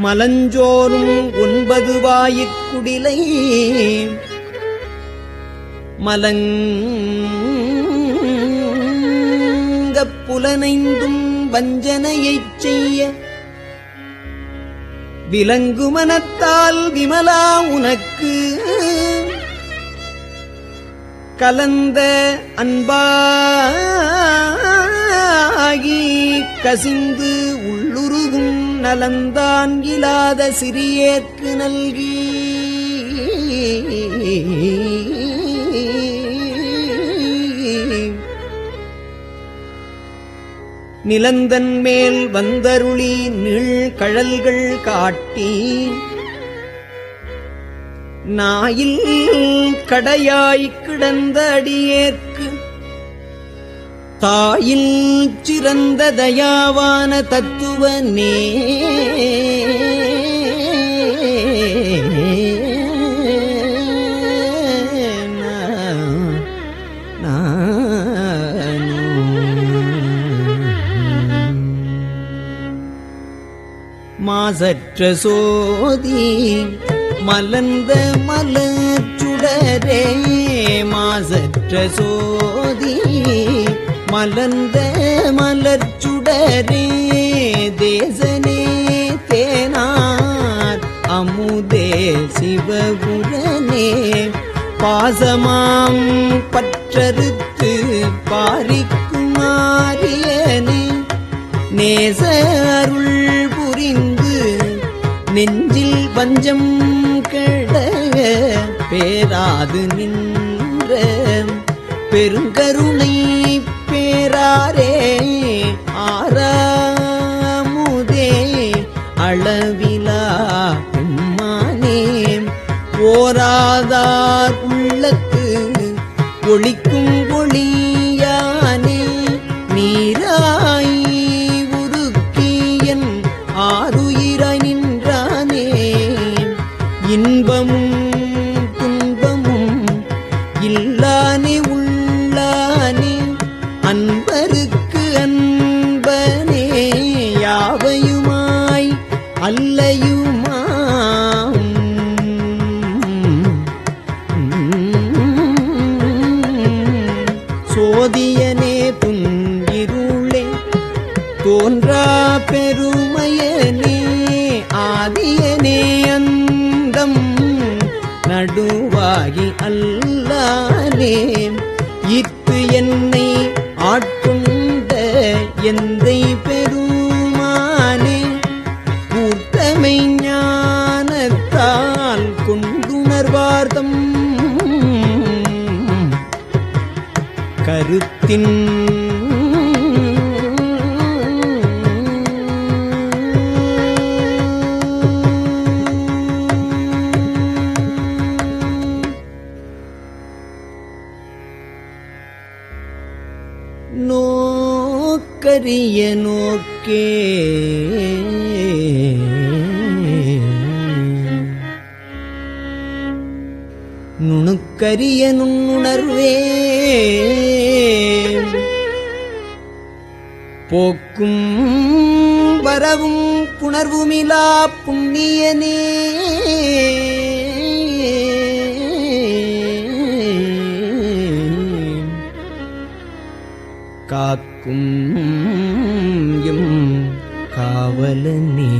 மலஞ்சோறும் 9 வாயிற்குடிலை மலங்கப் புலனைந்தும் வஞ்சனையைச் செய்ய விலங்கு மனத்தால் விமலா உனக்கு கலந்த அன்பாகி கசிந்து உள்ளுருகும் நலந்தான் இல்லாத சிறியேற்கு நல்கி நிலந்தன் மேல் வந்தருளி நீழ்கழல்கள் காட்டி நாயில் கடையாய் கிடந்த அடியேற்கு தாயில் சிறந்த தயாவான தத்துவனே மாசற்ற சோதி மலர்ந்த மலச்சுடரே மாசற்ற சோதி மலர்ந்த மலர்ச்சுடரே தேசனே தேனார் அமுதே சிவபுரனே பாசமாம் பற்றறுத்து பாரிக்குமாரியனே நேச அருள் புரிந்து நெஞ்சில் வஞ்சம் கெட பேராது நின்ற பெருங்கருணை பேராரே ஆறாமுதே அளவிலா பெம்மானே ஓராதார் உள்ளத்து ஒளிக்கும் ஒளியானே நீராய் உருக்கியன் ஆருயிராய் நின்றானே இன்பமும் துன்பமும் இல்லானே உள்ளானே அன்பருக்கு அன்பனே யாவையுமாய் அல்லையுமாம் பெருமையனே ஆதியனே அந்தம் நடுவாகி அல்லானே இத்து என்னை ஆட்கொண்ட எந்தை பெருமானே கூர்த்தமை ஞானத்தால் கொண்டுணர்வார்த்தம் கருத்தின் நோக்கரிய நோக்கே நுணுக்கரிய நுண்ணுணர்வே போக்கும் வரவும் புணர்வுமிலா புண்ணியனே காக்கும் எம் காவலனே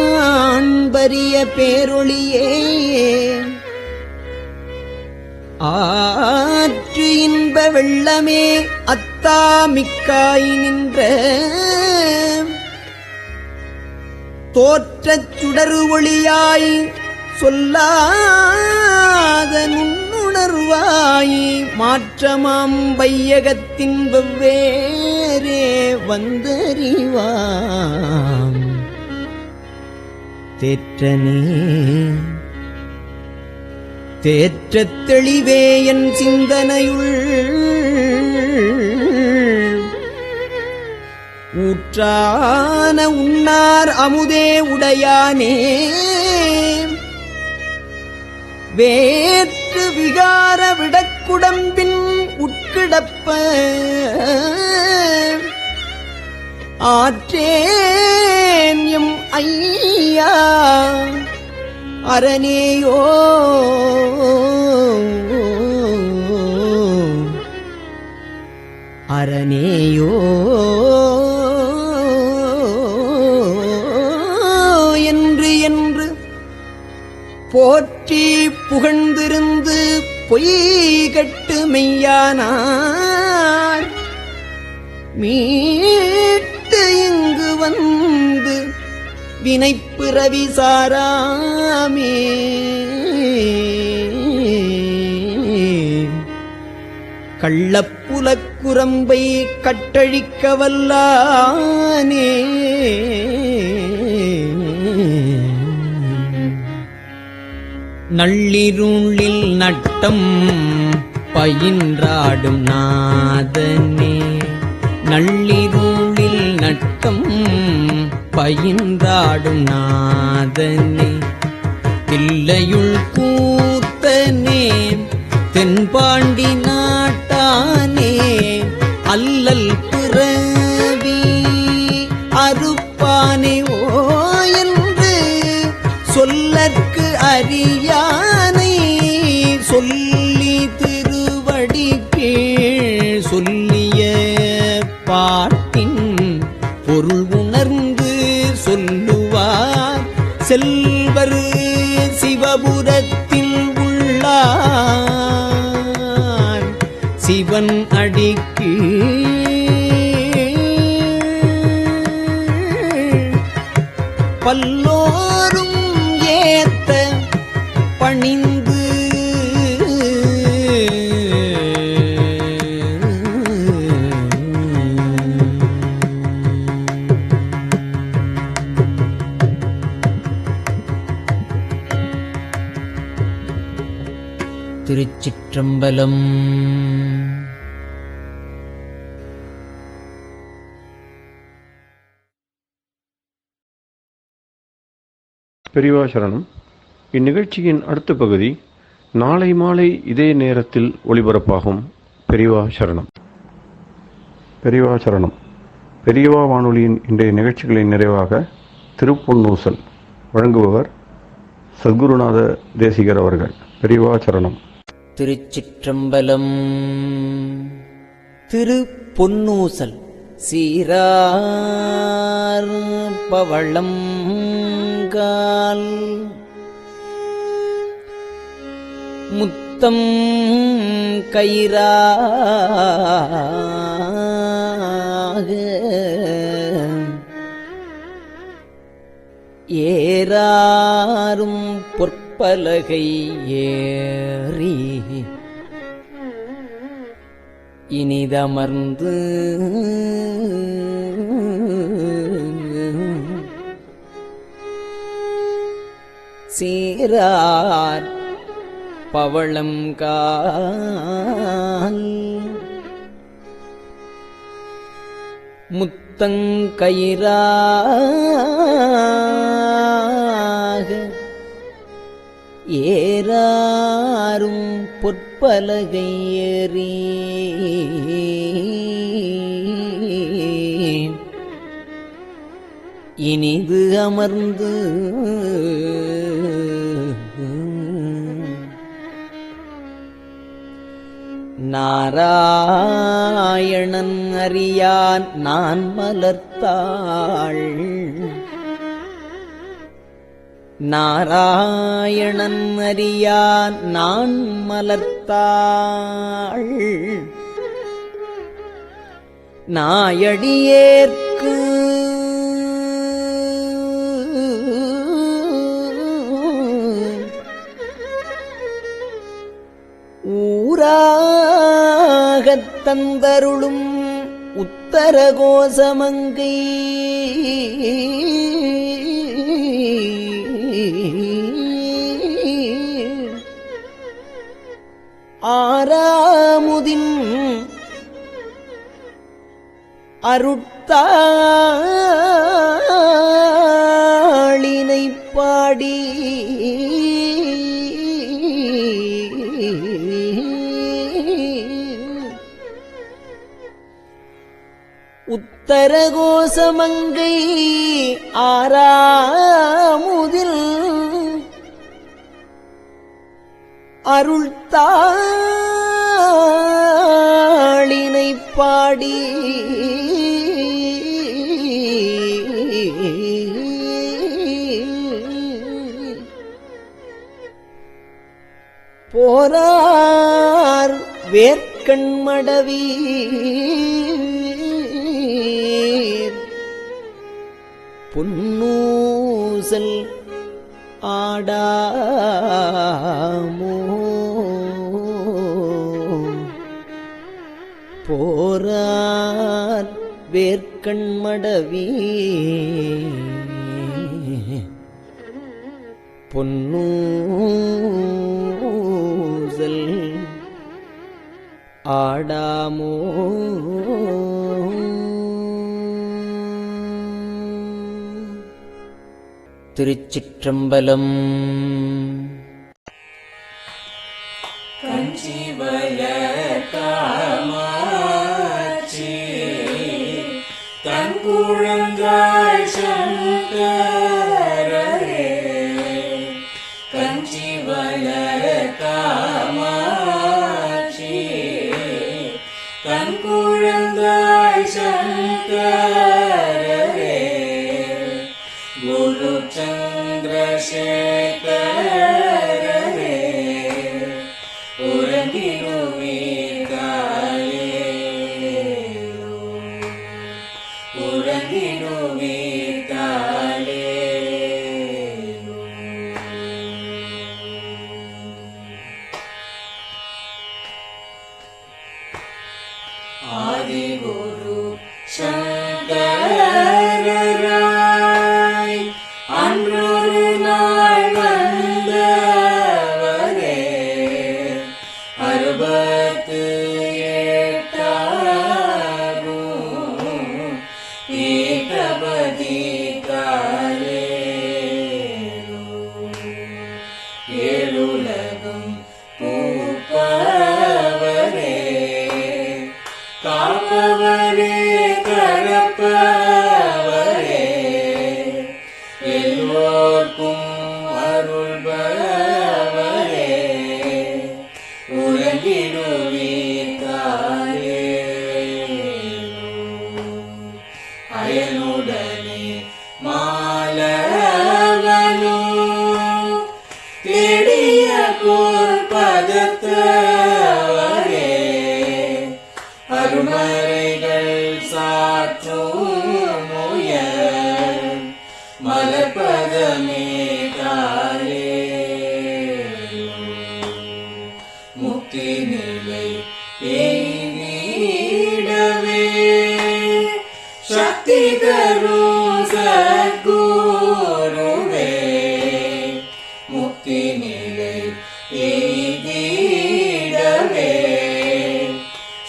காண்பரிய பேரொளியே ஆற்று இன்ப வெள்ளமே அத்தாமிக்காய் நின்ற தோற்றச் சுடரு ஒளியாய் சொல்லாத நுண்ணுணர்வாய் மாற்றமாம் வையகத்தின் வெவ்வேறே வந்தறிவாம் தேற்றனே தேற்றத் தெளிவே என் சிந்தனையுள் ஊற்றான உண்ணார் அமுதே உடையானே வேற்று விகார விடக்குடம்பின் உட்கிடப்ப ஆற்றேன் எம் ஐயா அரனேயோ அரனேயோ என்று என்று போற்றி புகழ்ந்திருந்து பொய் கட்டு மெய்யானார் மீட்டு இங்கு வந்து வினைப்பிறவி சாராமே கள்ளப்புலக்குரம்பை கட்டழிக்க வல்லானே நள்ளிருளில் நட்டம் பயின்றாடும் நாதனே நள்ளிருளில் நட்டம் பயின்றாடும் நாதனே தில்லையுள் கூத்தனே தென்பாண்டி நாட்டானே அல்லல் பிறவி அறுப்பானே ஓ என்று சொல்லற்கு அறியானை சொல்லி திருவடி கீழ் சொல்லிய பாட்டின் பொருள் உணர்ந்து சொல்லுவார் செல்வர் சிவபுரத்தில் உள்ளார் சிவன் அடிக்கு பல்லோரும் ஏத்த பணிந்து திருச்சிற்றம்பலம். பெரியவா சரணம். இந்நிகழ்ச்சியின் அடுத்த பகுதி நாளை மாலை இதே நேரத்தில் ஒளிபரப்பாகும். பெரியவா சரணம். பெரியவா சரணம். பெரியவா வானொலியின் இன்றைய நிகழ்ச்சிகளின் நிறைவாக திருப்பொன்னூசல் வழங்குபவர் சத்குருநாத தேசிகர் அவர்கள். பெரியவா சரணம். திருச்சிற்றம்பலம். திரு பொன்னூசல் சீரார் பவளம் கால் முத்தம் கயிறாக ஏறாரும் பொற்பலகை ஏறி இனிதமர்ந்து சீரார் பவளம் கால் முத்தங்கயிறாக ஏறாரும் பொற்பலகை ஏறி இனிது அமர்ந்து நாராயணன் அறியான் நான் மலர்த்தாள் நாராயணன் அறியான் நான் மலர்த்தாள் நாயடியேற்கு ஊராகத் தந்தருளும் உத்தர கோசமங்கை ஆராமுதின் அருட்தாளினை பாடி உத்தரகோசமங்கை ஆராமுதில் அருள்தாளினை பாடி போரார் வேர்க்கண்மடவி பொன்னூசல் ஆடாமோ போரார் வேர்க்கண்மடவி பொன்னூசல் ஆடாமோ திருச்சிற்றம்பலம். காமாட்சி தன் குழந்தாய் சங்கரரே கஞ்சிவல காமாட்சி தன் குழந்தாய் சங்கரரே குரு சந்திரசேகரரே ஆதிகுரு சங்கரராய் அன்றொரு நாள் வந்தவரே அறுபத்து எட்டாகும் பீட்டபதி காலே ஏழுலகம் பூப்பவரே காப்பவரே கரப்பவரே எல்லோர்க்கும் அருள்பவரே நிலை எய்திடவே சக்தி தரும் சத்குருவே முக்தி நிலை எய்திடவே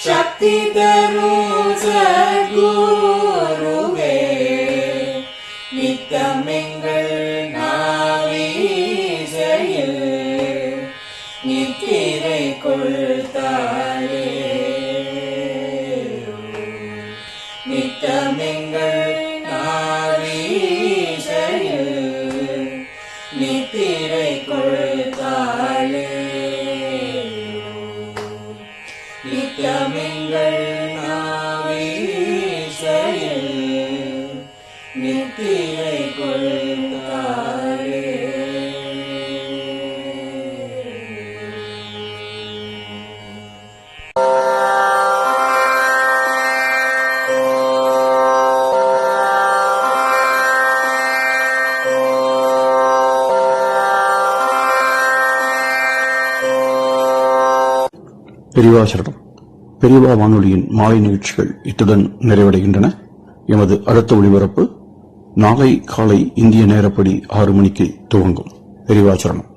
சக்தி தரும் சத்குருவே நித்தமெங்கள் நாவீசையில் நித்திரை கொள்தாயே நித்தமெங்கள் நாவீசையில் நித்திரை கொள்தாயே நித்தமெங்கள் நாவீசையில் நித்திரை கொள்தாயே பெரியவா சரணம். பெரியவா வானொலியின் மாலை நிகழ்ச்சிகள் இத்துடன் நிறைவடைகின்றன. எமது அடுத்த ஒளிபரப்பு நாளை காலை இந்திய நேரப்படி 6 மணிக்கு துவங்கும். பெரியவா சரணம்.